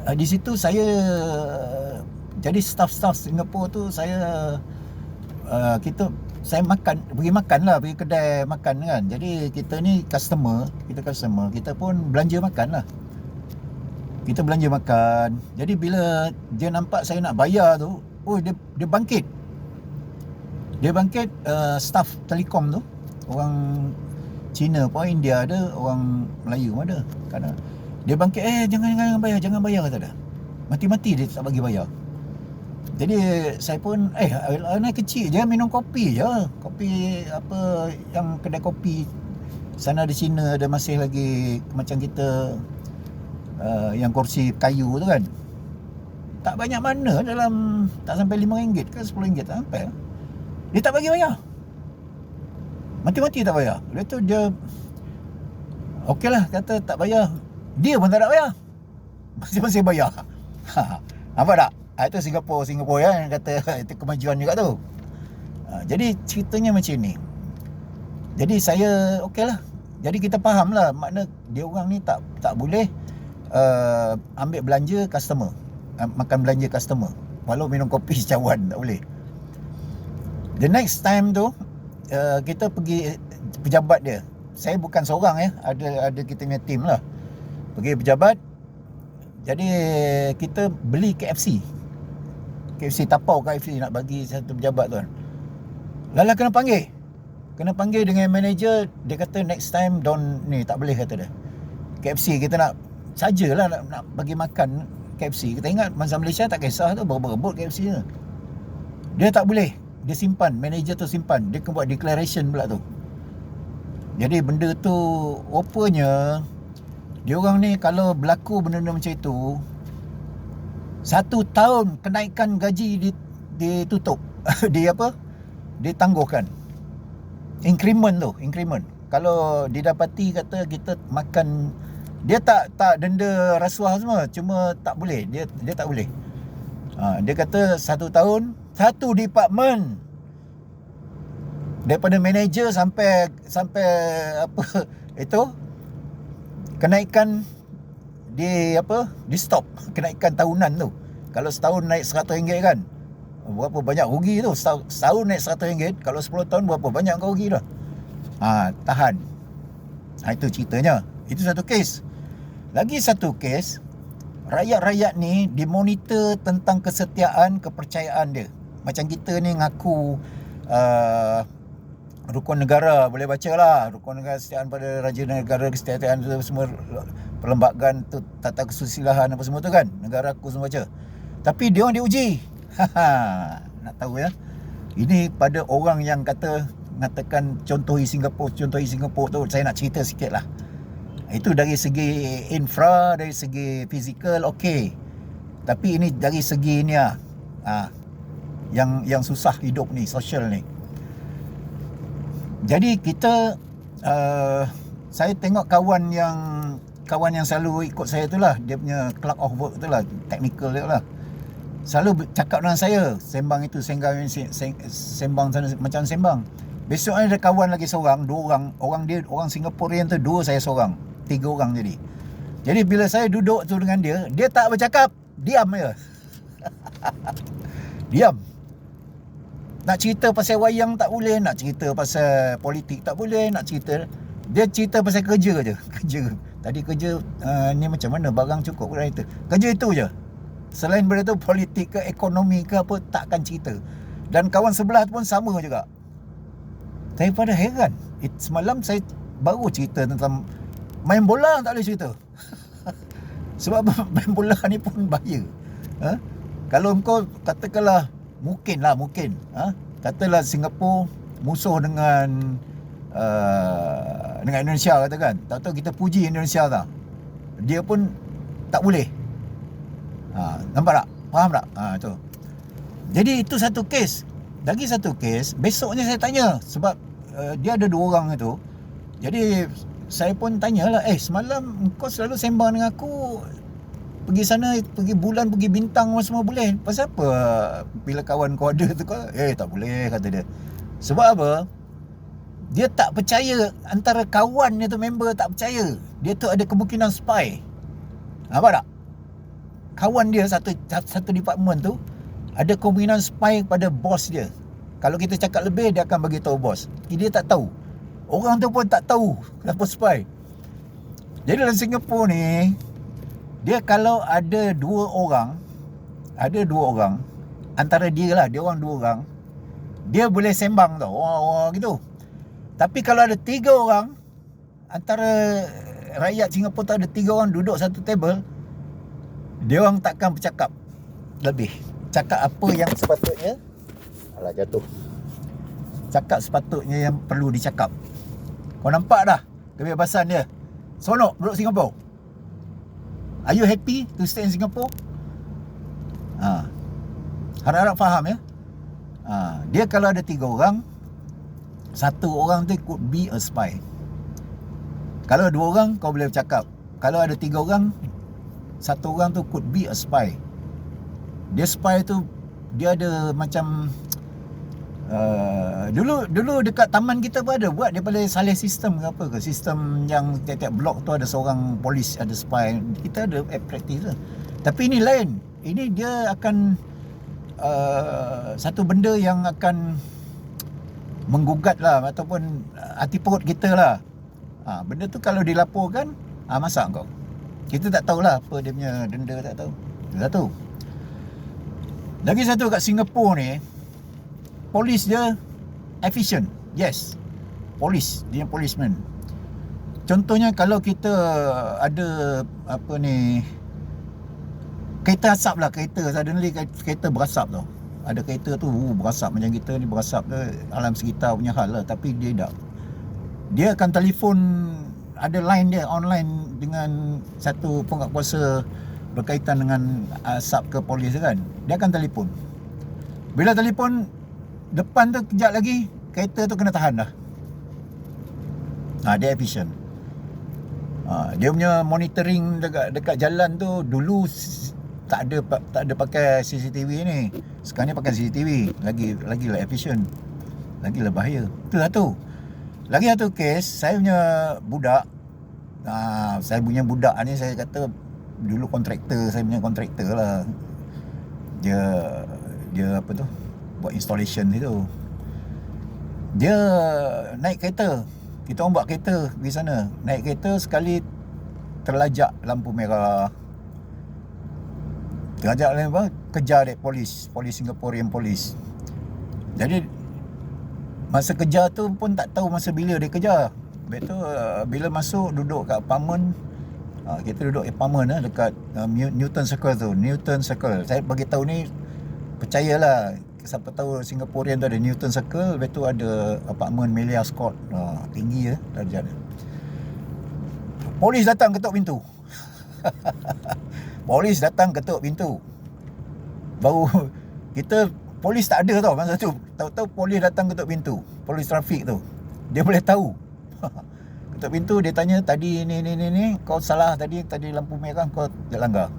di situ saya jadi staff Singapura tu, saya pergi makan lah, pergi kedai makan kan. Jadi kita ni customer, kita pun belanja makan lah. Kita belanja makan. Jadi bila dia nampak saya nak bayar tu, dia bangkit. Staff Telekom tu, orang Cina pun, India ada, orang Melayu pun ada. Kadang dia bangkit, jangan bayar kata dia. Mati-mati dia tak bagi bayar. Jadi saya pun anak kecil je, minum kopi je. Kopi apa, yang kedai kopi sana di Cina ada masih lagi macam kita, yang kursi kayu tu kan. Tak banyak mana, dalam tak sampai RM5 ke RM10, tak sampai. Dia tak bagi bayar. Mati-mati tak bayar. Lepas tu dia okey lah, kata tak bayar. Dia pun tak nak bayar, masing-masing bayar. Nampak tak? Itu Singapura ya, yang kata itu kemajuan juga tu. Jadi ceritanya macam ni. Jadi saya okey lah. Jadi kita faham lah, makna dia orang ni tak boleh ambil belanja customer, makan belanja customer, walau minum kopi secawan tak boleh. The next time tu kita pergi pejabat dia. Saya bukan seorang ya, ada kita punya team lah. Pergi pejabat. Jadi kita beli KFC tapau KFC nak bagi satu pejabat tu kan. Lala kena panggil dengan manager. Dia kata next time tak boleh, kata dia. KFC kita nak sajalah nak bagi makan KFC. Kita ingat masa Malaysia tak kisah tu, berebut KFC tu. Dia tak boleh, dia simpan, manager tu simpan. Dia kena buat declaration pula tu. Jadi benda tu rupanya dia orang ni kalau berlaku benda-benda macam itu, 1 tahun kenaikan gaji ditutup. Ditangguhkan. Increment. Kalau didapati kata kita makan, dia tak denda rasuah semua, cuma tak boleh, dia tak boleh. Dia kata 1 tahun, satu department, daripada manager sampai apa itu, kenaikan di stop, kenaikan tahunan tu. Kalau setahun naik RM100 kan, berapa banyak rugi tu. Setahun naik RM100, kalau 10 tahun berapa banyak kau rugi dah. Tahan. Itu ceritanya. Itu satu kes. Lagi satu kes, rakyat-rakyat ni dimonitor tentang kesetiaan, kepercayaan dia. Macam kita ni ngaku rukun negara, boleh baca lah, rukun negara, kesetiaan pada raja negara, kesetiaan tu semua, perlembagaan tu, tata kesusilaan apa semua tu kan, negara aku semua baca. Tapi dia orang diuji. Nak tahu ya, ini pada orang yang mengatakan contohi Singapura tu, saya nak cerita sikit lah. Itu dari segi infra, dari segi fizikal okey. Tapi ini dari segi ni yang susah hidup ni, sosial ni. Jadi kita saya tengok kawan yang selalu ikut saya tu lah, dia punya clerk of work tu lah, technical dia lah, selalu cakap dengan saya, sembang sana macam sembang. Besok ada kawan lagi seorang, 2 orang. Orang dia orang Singaporean tu 2, saya seorang. 3 orang jadi. Jadi bila saya duduk tu dengan dia, dia tak bercakap, diam je. Diam. Nak cerita pasal wayang tak boleh, nak cerita pasal politik tak boleh, nak cerita, dia cerita pasal kerja je. Kerja. Tadi kerja ni macam mana, barang cukup ke itu. Kerja itu je. Selain daripada tu, politik ke ekonomi ke apa, takkan cerita. Dan kawan sebelah pun sama juga. Saya pada heran. Semalam saya baru cerita tentang main bola, tak boleh cerita. Sebab main bola ni pun bahaya. Kalau engkau katakanlah, mungkin, katalah Singapura musuh dengan Indonesia katakan. Tahu-tahu kita puji Indonesia tak, dia pun tak boleh. Nampak tak? Faham tak? Tu. Jadi itu satu kes. Lagi satu kes, besoknya saya tanya, sebab dia ada 2 orang itu. Jadi saya pun tanyalah, semalam kau selalu sembang dengan aku, pergi sana, pergi bulan, pergi bintang semua boleh. Pasal apa bila kawan kau ada tu kau, tak boleh, kata dia. Sebab apa? Dia tak percaya, antara kawan dia tu, member tak percaya. Dia tu ada kemungkinan spy. Nampak tak? Kawan dia satu department tu ada kemungkinan spy pada bos dia. Kalau kita cakap lebih, dia akan bagi tahu bos. Dia tak tahu. Orang tu pun tak tahu kenapa spy. Jadi dalam Singapura ni, dia kalau ada 2 orang, antara dia lah, dia orang 2 orang, dia boleh sembang tau, orang gitu. Tapi kalau ada 3 orang, antara rakyat Singapura tu ada 3 orang duduk satu table, dia orang takkan bercakap lebih. Cakap apa yang sepatutnya, jatuh. Cakap sepatutnya yang perlu dicakap. Kau nampak dah kebebasan dia. Sonok duduk Singapura. Are you happy to stay in Singapore? Harap-harap faham ya. Dia kalau ada 3 orang, 1 orang tu could be a spy. Kalau 2 orang kau boleh bercakap. Kalau ada 3 orang, 1 orang tu could be a spy. Dia spy tu, dia ada macam dulu dekat taman kita pun ada buat, dia pada salih sistem ke apa ke, sistem yang tiap-tiap blok tu ada seorang polis, ada spy. Kita ada practice lah. Tapi ini lain. Ini dia akan satu benda yang akan menggugat lah, ataupun hati perut kita lah. Benda tu kalau dilaporkan, masak kau. Kita tak tahulah apa dia punya denda, tak tahu. Satu. Lagi satu, kat Singapura ni, polis dia efficient. Yes. Polis, dia policeman. Contohnya kalau kita ada kereta asap lah, kereta suddenly kereta berasap tau. Ada kereta tu berasap, macam kita ni berasap tu, alam sekitar punya hal lah. Tapi dia tak. Dia akan telefon, ada line dia online dengan satu penguatkuasa berkaitan dengan asap ke polis kan. Dia akan telefon. Bila telefon, depan tu kejap lagi kereta tu kena tahan dah. Dia efficient. Dia punya monitoring dekat jalan tu dulu tak ada pakai CCTV ni. Sekarang ni pakai CCTV. Lagi lah efficient. Lagi lah bahaya. Itu satu. Lagi satu kes, saya punya budak. Saya punya budak ni, saya kata dulu kontraktor, saya punya kontraktor lah. Dia apa tu, buat installation itu. Dia naik kereta. Kita orang buat kereta pergi sana. Naik kereta sekali terlajak lampu merah. Terlajak lampu merah, kejar dek polis Singaporean polis. Jadi masa kejar tu pun tak tahu masa bila dia kejar. Lepas tu bila masuk duduk kat apartment, kita duduk apartment dekat Newton Circle. Saya bagi tahu ni, percayalah, siapa tahu Singaporean tu ada Newton Circle, lepas tu ada apartment Melia Scott. Tinggi darjat dia. Polis datang ketuk pintu. Polis datang ketuk pintu. Baru kita, polis tak ada tau masa tu. Tahu-tahu polis datang ketuk pintu. Polis trafik tu. Dia boleh tahu. Ketuk pintu, dia tanya, tadi ni kau salah, tadi lampu merah kau langgar.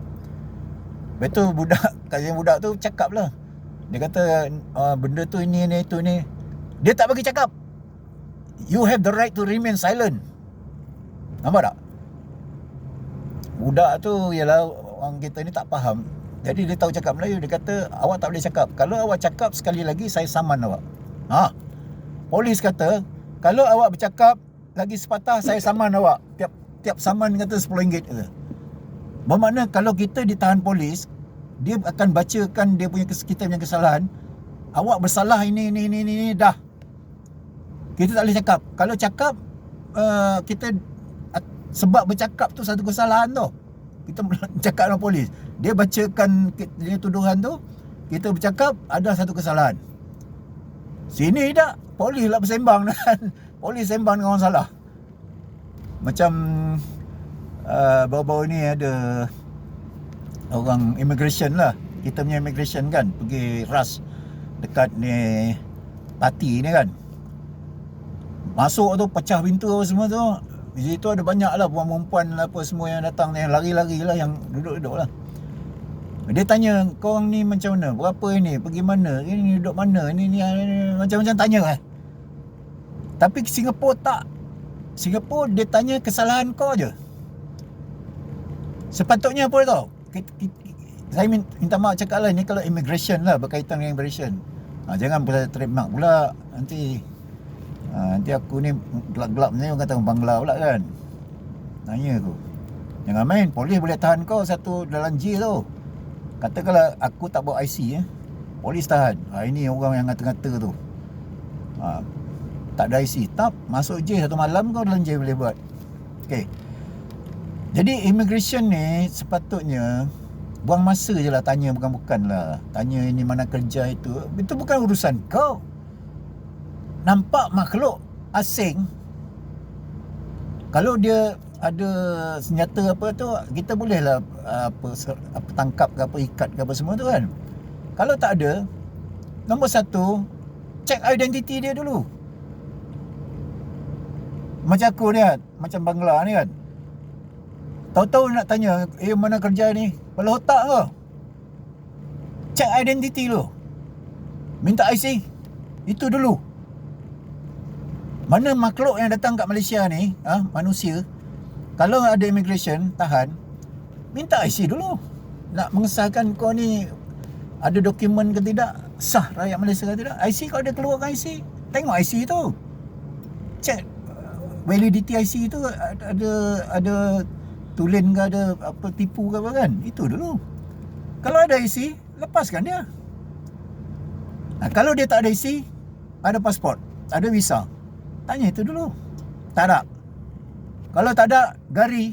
Lepas tu budak tu cakap lah. Dia kata benda tu ini, itu ni. Dia tak bagi cakap. You have the right to remain silent. Nampak tak? Budak tu ialah orang kita ni tak faham. Jadi dia tahu cakap Melayu. Dia kata awak tak boleh cakap. Kalau awak cakap sekali lagi, saya saman awak. Polis kata kalau awak bercakap lagi sepatah, saya saman awak. Tiap saman kata RM10 kata. Bermakna kalau kita ditahan polis, dia akan bacakan dia punya kita punya kesalahan. Awak bersalah ini dah. Kita tak boleh cakap. Kalau cakap kita sebab bercakap tu satu kesalahan tu. Kita cakap dengan polis, dia bacakan dia tuduhan tu, kita bercakap ada satu kesalahan. Sini tak, polis lah bersembang dengan polis sembang dengan orang salah. Macam baru-baru ni ada orang immigration lah, kita punya immigration kan, pergi rush dekat ni Tati ni kan. Masuk tu pecah pintu apa semua tu. Di situ ada banyak lah perempuan apa semua yang datang, yang lari-lari lah, yang duduk-duduk lah. Dia tanya, korang ni macam mana? Berapa ini? Pergi mana? Ini duduk mana? Ini macam-macam tanya lah. Tapi Singapura tak. Singapura dia tanya kesalahan kau je. Sepatutnya apa tau? Saya minta maaf cakap lah, ni kalau immigration lah, berkaitan dengan immigration. Jangan pasal trademark pula. Nanti aku ni gelap-gelap ni orang kata orang Bangla pula kan. Tanya aku, jangan main, polis boleh tahan kau satu dalam jail tu. Katakanlah aku tak bawa IC polis tahan. Ini orang yang ngata-ngata tu. Tak ada IC, tak masuk jail satu malam, kau dalam jail boleh buat. Okay. Jadi immigration ni sepatutnya buang masa je lah tanya, bukan-bukan lah tanya ini mana kerja itu. Itu bukan urusan kau. Nampak makhluk asing, kalau dia ada senjata apa tu, kita boleh lah apa tangkap ke apa, ikat ke apa semua tu kan. Kalau tak ada, nombor satu, check identiti dia dulu. Macam aku ni kan, macam Bangla ni kan, tahu-tahu nak tanya, mana kerja ni, kepala otak ke? Check identiti dulu, minta IC, itu dulu. Mana makhluk yang datang kat Malaysia ni, manusia, kalau ada immigration tahan, minta IC dulu. Nak mengesahkan kau ni ada dokumen ke tidak, sah rakyat Malaysia ke tidak. IC kau ada keluarkan IC, tengok IC tu, check validity IC tu, ada tulen ke, ada apa tipu ke apa kan. Itu dulu. Kalau ada IC, lepaskan dia. Kalau dia tak ada IC, ada pasport, ada visa, tanya itu dulu. Tak ada. Kalau tak ada, gari,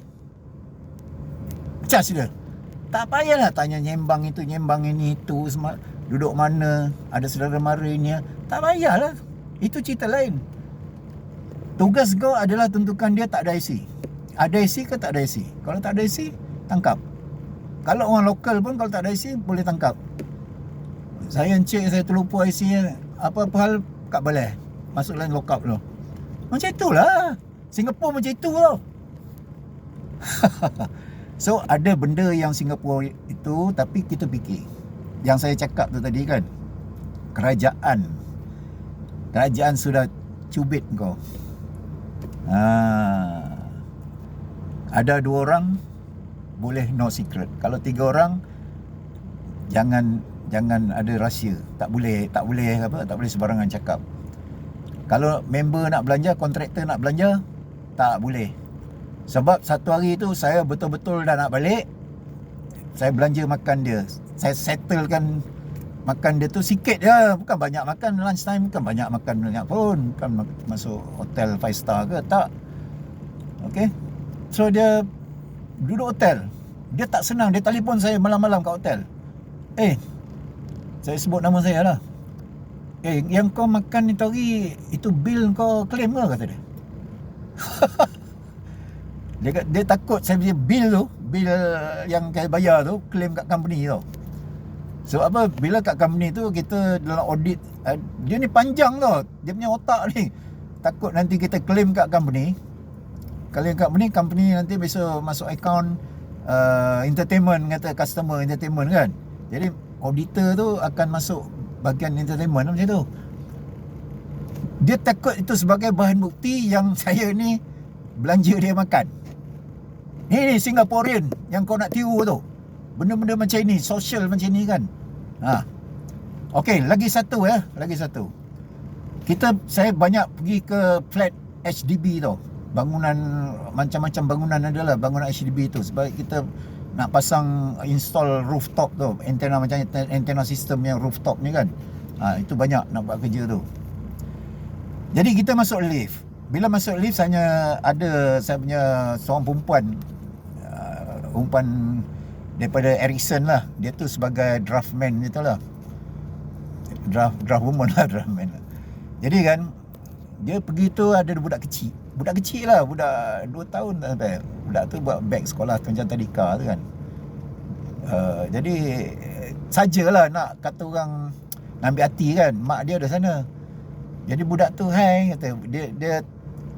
cas dia. Tak payahlah tanya nyembang itu, nyembang ini, itu semua, duduk mana, ada saudara mara ini. Tak payahlah. Itu cerita lain. Tugas kau adalah tentukan dia tak ada IC. Ada IC ke tak ada IC? Kalau tak ada IC, tangkap. Kalau orang lokal pun kalau tak ada IC, boleh tangkap. Saya encik, saya terlupa IC, apa-apa hal kat balai, masuk lain lock up tu. Macam itulah. Singapura macam itu tau. So ada benda yang Singapura itu, tapi kita fikir, yang saya cakap tu tadi kan, kerajaan sudah cubit kau. Ada 2 orang boleh no secret. Kalau 3 orang jangan ada rahsia. Tak boleh sembarangan cakap. Kalau member nak belanja, kontraktor nak belanja, tak boleh. Sebab satu hari tu saya betul-betul dah nak balik, saya belanja makan dia, saya settlekan makan dia tu sikit je, bukan banyak makan. Lunch time bukan banyak makan banyak pun, bukan masuk hotel 5 star ke, tak. Okay. So dia duduk hotel, dia tak senang, dia telefon saya malam-malam kat hotel. Saya sebut nama saya lah. Yang kau makan ni tadi, itu bil kau claim ke, kata dia. Dia takut saya punya bil yang saya bayar tu claim kat company tau. Sebab apa, bila kat company tu kita dalam audit, dia ni panjang tau, dia punya otak ni. Takut nanti kita claim kat company. Kalau company nanti besok masuk account entertainment, kata customer entertainment kan. Jadi auditor tu akan masuk bahagian entertainment macam tu. Dia takut itu sebagai bahan bukti yang saya ni belanja dia makan. Ni Singaporean yang kau nak tiru tu. Benda-benda macam ni, social macam ni kan. Okey, lagi satu. Saya banyak pergi ke flat HDB tu. Bangunan, macam-macam bangunan adalah bangunan HDB tu, sebab kita nak pasang install rooftop tu, antena macam antena sistem yang rooftop ni kan. Itu banyak nak buat kerja tu. Jadi kita masuk lift. Bila masuk lift, saya punya seorang perempuan daripada Ericsson lah. Dia tu sebagai draftman gitu lah. Draft woman lah, draftman lah. Jadi kan, dia pergi tu ada budak kecil lah, budak 2 tahun tak sampai. Budak tu buat beg sekolah macam tadika tu kan. Jadi sajalah nak kata orang ambil hati kan, mak dia ada sana. Jadi budak tu kata dia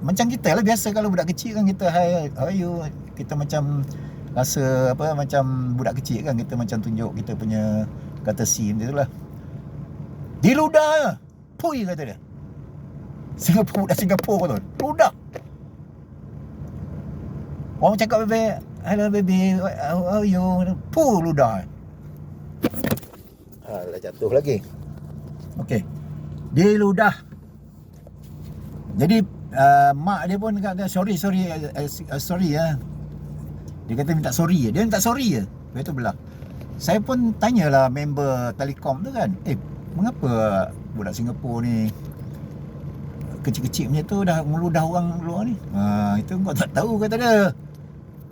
macam kita lah, biasa kalau budak kecil kan kita hi, how are you, kita macam rasa macam budak kecil kan, kita macam tunjuk kita punya courtesy macam itulah. Diludah, pui kata dia. Budak Singapura tu, ludah. Orang cakap baby, hello baby, how are you, ludah. Dah jatuh lagi. Okey, dia ludah. Jadi mak dia pun kata sorry ya. Dia kata minta sorry. Dia minta sorry je. Lepas tu belah. Saya pun tanyalah member Telekom tu kan, mengapa budak Singapura ni kecil-kecil macam tu dah meludah orang luar ni? Itu kau tak tahu, kata dia.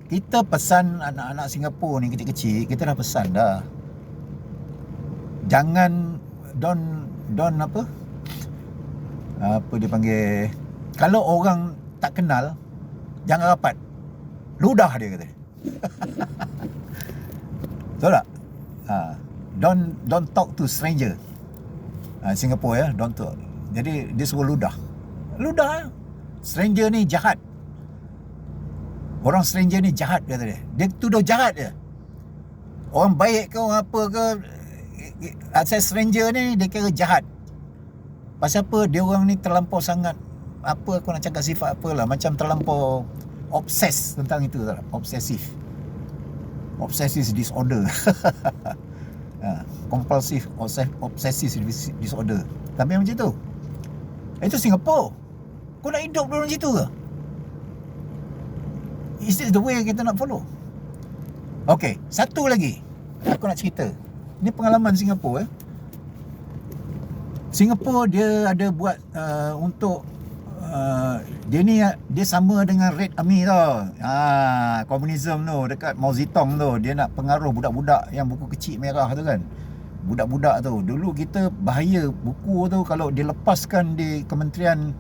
Kita pesan anak-anak Singapura ni kecil-kecil, kita dah pesan dah. Jangan don apa dia panggil, kalau orang tak kenal jangan rapat, ludah dia kata. Tahu tak? Don't talk to stranger. Singapore ya, don't talk. Jadi dia suruh ludah. Stranger ni jahat. Orang stranger ni jahat, kata dia. Dia tuduh jahat je. Orang baik ke orang apa ke, asal stranger ni dia kira jahat. Pasal apa? Dia orang ni terlampau sangat, apa aku nak cakap, sifat apalah, macam terlampau obses tentang itu tak? Obsessive disorder. Compulsive obsessive disorder. Tapi macam tu. Itu Singapura. Kau nak hidup dalam situ ke? Is this the way kita nak follow? Okey, satu lagi aku nak cerita. Ini pengalaman Singapura. Singapura dia ada buat untuk dia sama dengan Red Army tau. Komunisme tu dekat Mao Zedong tu, dia nak pengaruh budak-budak yang buku kecil merah tu kan. Budak-budak tu dulu kita bahaya, buku tu kalau dilepaskan di Kementerian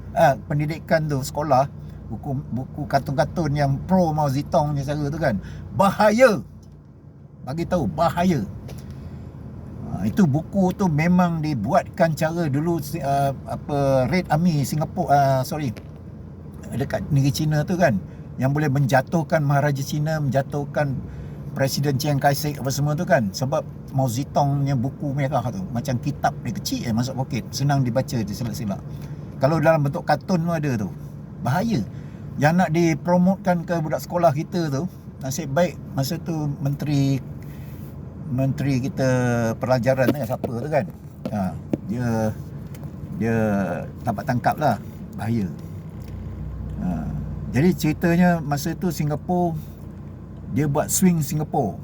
Pendidikan tu, sekolah, buku kartun-kartun yang pro Mao Zedong punya cara tu kan, bahaya. Bagi tahu bahaya. Itu buku tu memang dibuatkan cara dulu Red Army Singapura, dekat negeri China tu kan, yang boleh menjatuhkan Maharaja China, menjatuhkan Presiden Chiang Kai-shek apa semua tu kan, sebab Mao Zedong punya buku merah tu macam kitab dia kecil masuk poket, senang dibaca, disilap-silap. Kalau dalam bentuk kartun tu ada tu, bahaya. Yang nak dipromotkan ke budak sekolah kita tu, nasib baik masa tu Menteri kita pelajaran tu, siapa tu kan, dia dapat tangkap lah, bahaya. Jadi ceritanya masa tu Singapura dia buat Swing Singapore.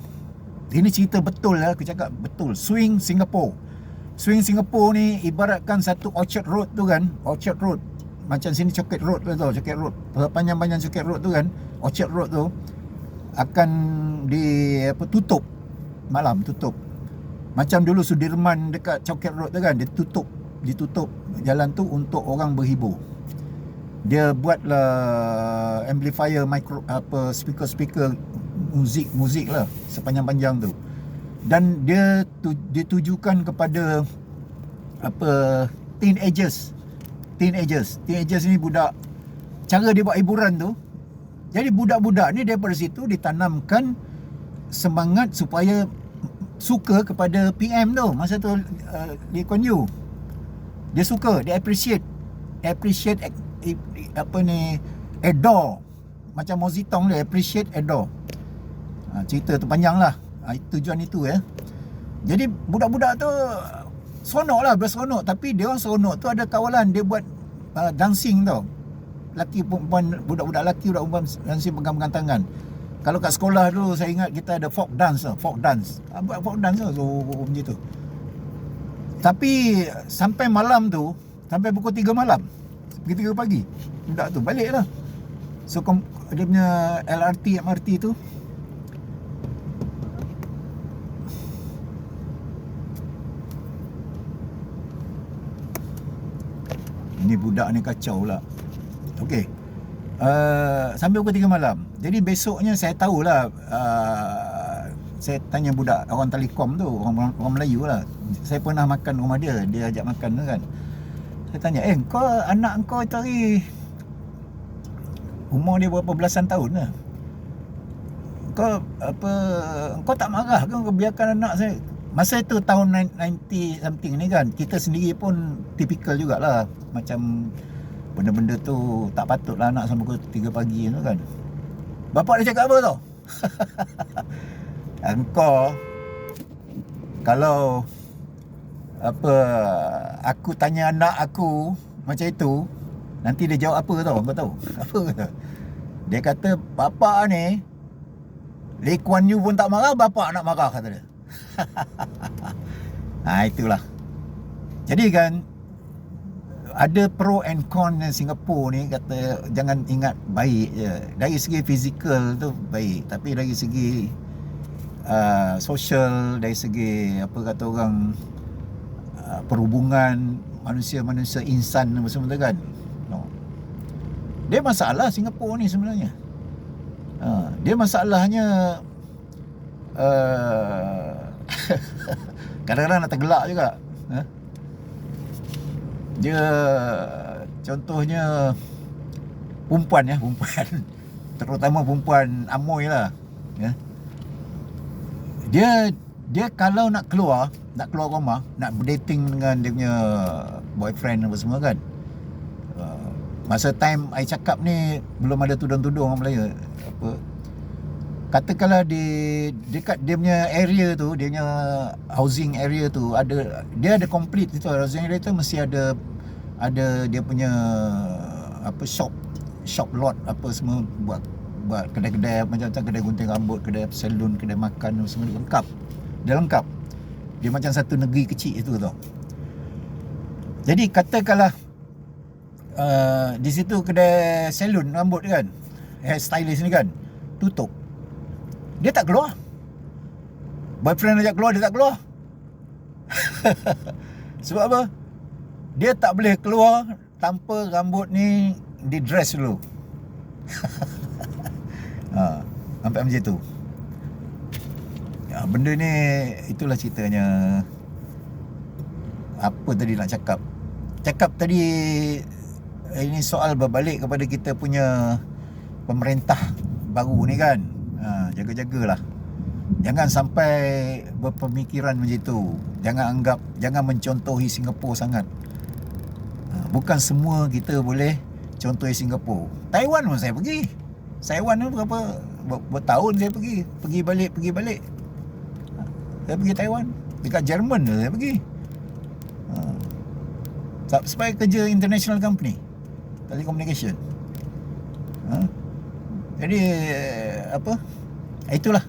Ini cerita betul lah, aku cakap betul. Swing Singapore ni ibaratkan satu Orchard Road tu kan, Orchard Road macam sini Chocolate Road tu tau, Chocolate Road, panjang-panjang Chocolate Road tu kan, Orchard Road tu akan tutup malam, tutup. Macam dulu Sudirman dekat Chocolate Road tu kan, dia ditutup jalan tu untuk orang berhibur. Dia buatlah amplifier, speaker muzik lah sepanjang-panjang tu. Dan dia ditujukan kepada teenagers ni, budak. Cara dia buat hiburan tu, jadi budak-budak ni daripada situ ditanamkan semangat supaya suka kepada PM tu masa tu, Lee Kuan Yew. Dia suka, dia appreciate appreciate apa ni, adore. Macam Mozitong dia, appreciate, adore. Cerita tu panjang lah. Tujuan itu ya. Jadi budak-budak tu seronok lah, berseronok. Tapi dia orang seronok tu ada kawalan. Dia buat dancing tau. Laki perempuan, budak-budak lelaki, budak perempuan dancing pegang-pegang tangan. Kalau kat sekolah dulu saya ingat kita ada folk dance tau. Folk dance. Buat folk dance tau, so, macam tu. Tapi sampai malam tu, sampai pukul 3 malam, pukul 3 pagi, budak tu balik lah. So dia punya LRT, MRT tu, ini budak ni kacau pula. Okey, sampai pukul 3 malam. Jadi besoknya saya tahulah, saya tanya budak orang Telekom tu, orang Melayu lah. Saya pernah makan rumah dia, dia ajak makan tu kan. Saya tanya, kau anak kau itu hari umur dia berapa belasan tahun lah. Kau tak marah ke kau biarkan anak saya? Masa itu tahun 90 something ni kan, kita sendiri pun tipikal jugalah. Macam benda-benda tu tak patut lah anak sampai pukul 3 pagi tu kan. Bapak dia cakap apa tau? Engkau kalau aku tanya anak aku macam itu, nanti dia jawab apa tau? Kau tahu? Apa kata? Dia kata, bapak ni Lee Kuan Yew pun tak marah, bapak nak marah, kata dia. Itulah. Jadi kan ada pro and con Singapura ni. Kata jangan ingat baik je. Dari segi fizikal tu baik, tapi dari segi social, dari segi apa kata orang, perhubungan manusia-manusia insan semua tu kan, no. Dia masalah Singapura ni sebenarnya. Dia masalahnya kadang-kadang nak tergelak juga. Dia contohnya perempuan, terutama perempuan Amoy lah ya. Dia kalau nak keluar rumah, nak berdating dengan dia punya boyfriend apa semua kan, masa time I cakap ni belum ada tudung-tudung orang Melayu. Katakanlah dekat dia punya area tu, dia punya housing area tu, dia ada complete itu. Housing area tu mesti ada dia punya shop lot apa semua, buat kedai-kedai macam-macam, kedai gunting rambut, kedai salon, kedai makan, semua lengkap. Dia lengkap. Dia macam satu negeri kecil itu tau. Jadi katakanlah di situ kedai salon rambut kan, hair stylist ni kan, tutup. Dia tak keluar. Boyfriend ajak keluar, dia tak keluar. Sebab apa? Dia tak boleh keluar tanpa rambut ni di dress dulu. Sampai macam tu. Benda ni itulah ceritanya. Apa tadi nak cakap tadi, ini soal berbalik kepada kita punya pemerintah baru ni kan. Jaga-jagalah. Jangan sampai berpemikiran macam tu. Jangan mencontohi Singapura sangat. Bukan semua kita boleh contohi Singapura. Taiwan pun saya pergi. Taiwan tu bertahun saya pergi balik. Saya pergi Taiwan. Dekat Jerman tu saya pergi. Sebagai kerja international company, telecommunication. Jadi itulah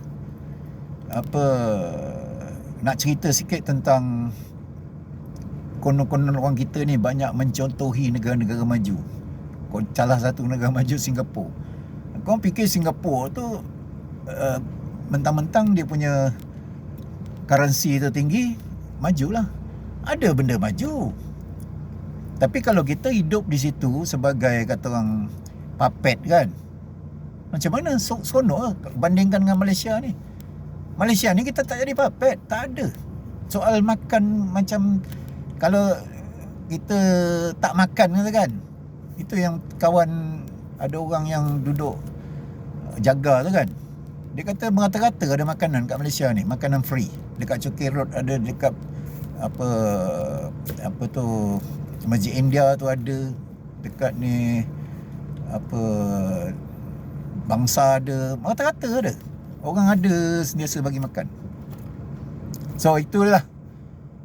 nak cerita sikit tentang konon-konon orang kita ni banyak mencontohi negara-negara maju. Salah satu negara maju Singapura. Kau fikir Singapura tu mentang-mentang dia punya currency tu tinggi, majulah. Ada benda maju. Tapi kalau kita hidup di situ sebagai kata orang puppet kan, macam mana seronok lah bandingkan dengan Malaysia ni. Malaysia ni kita tak jadi puppet, tak ada. Soal makan macam, kalau kita tak makan kan, itu yang kawan, ada orang yang duduk jaga tu kan, dia kata merata-rata ada makanan kat Malaysia ni, makanan free. Dekat Choke Road ada, dekat apa tu Masjid India tu ada, dekat ni apa, bangsa ada, rata-rata ada. Orang ada sentiasa bagi makan. So itulah.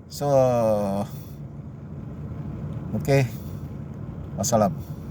So okay. Wassalam.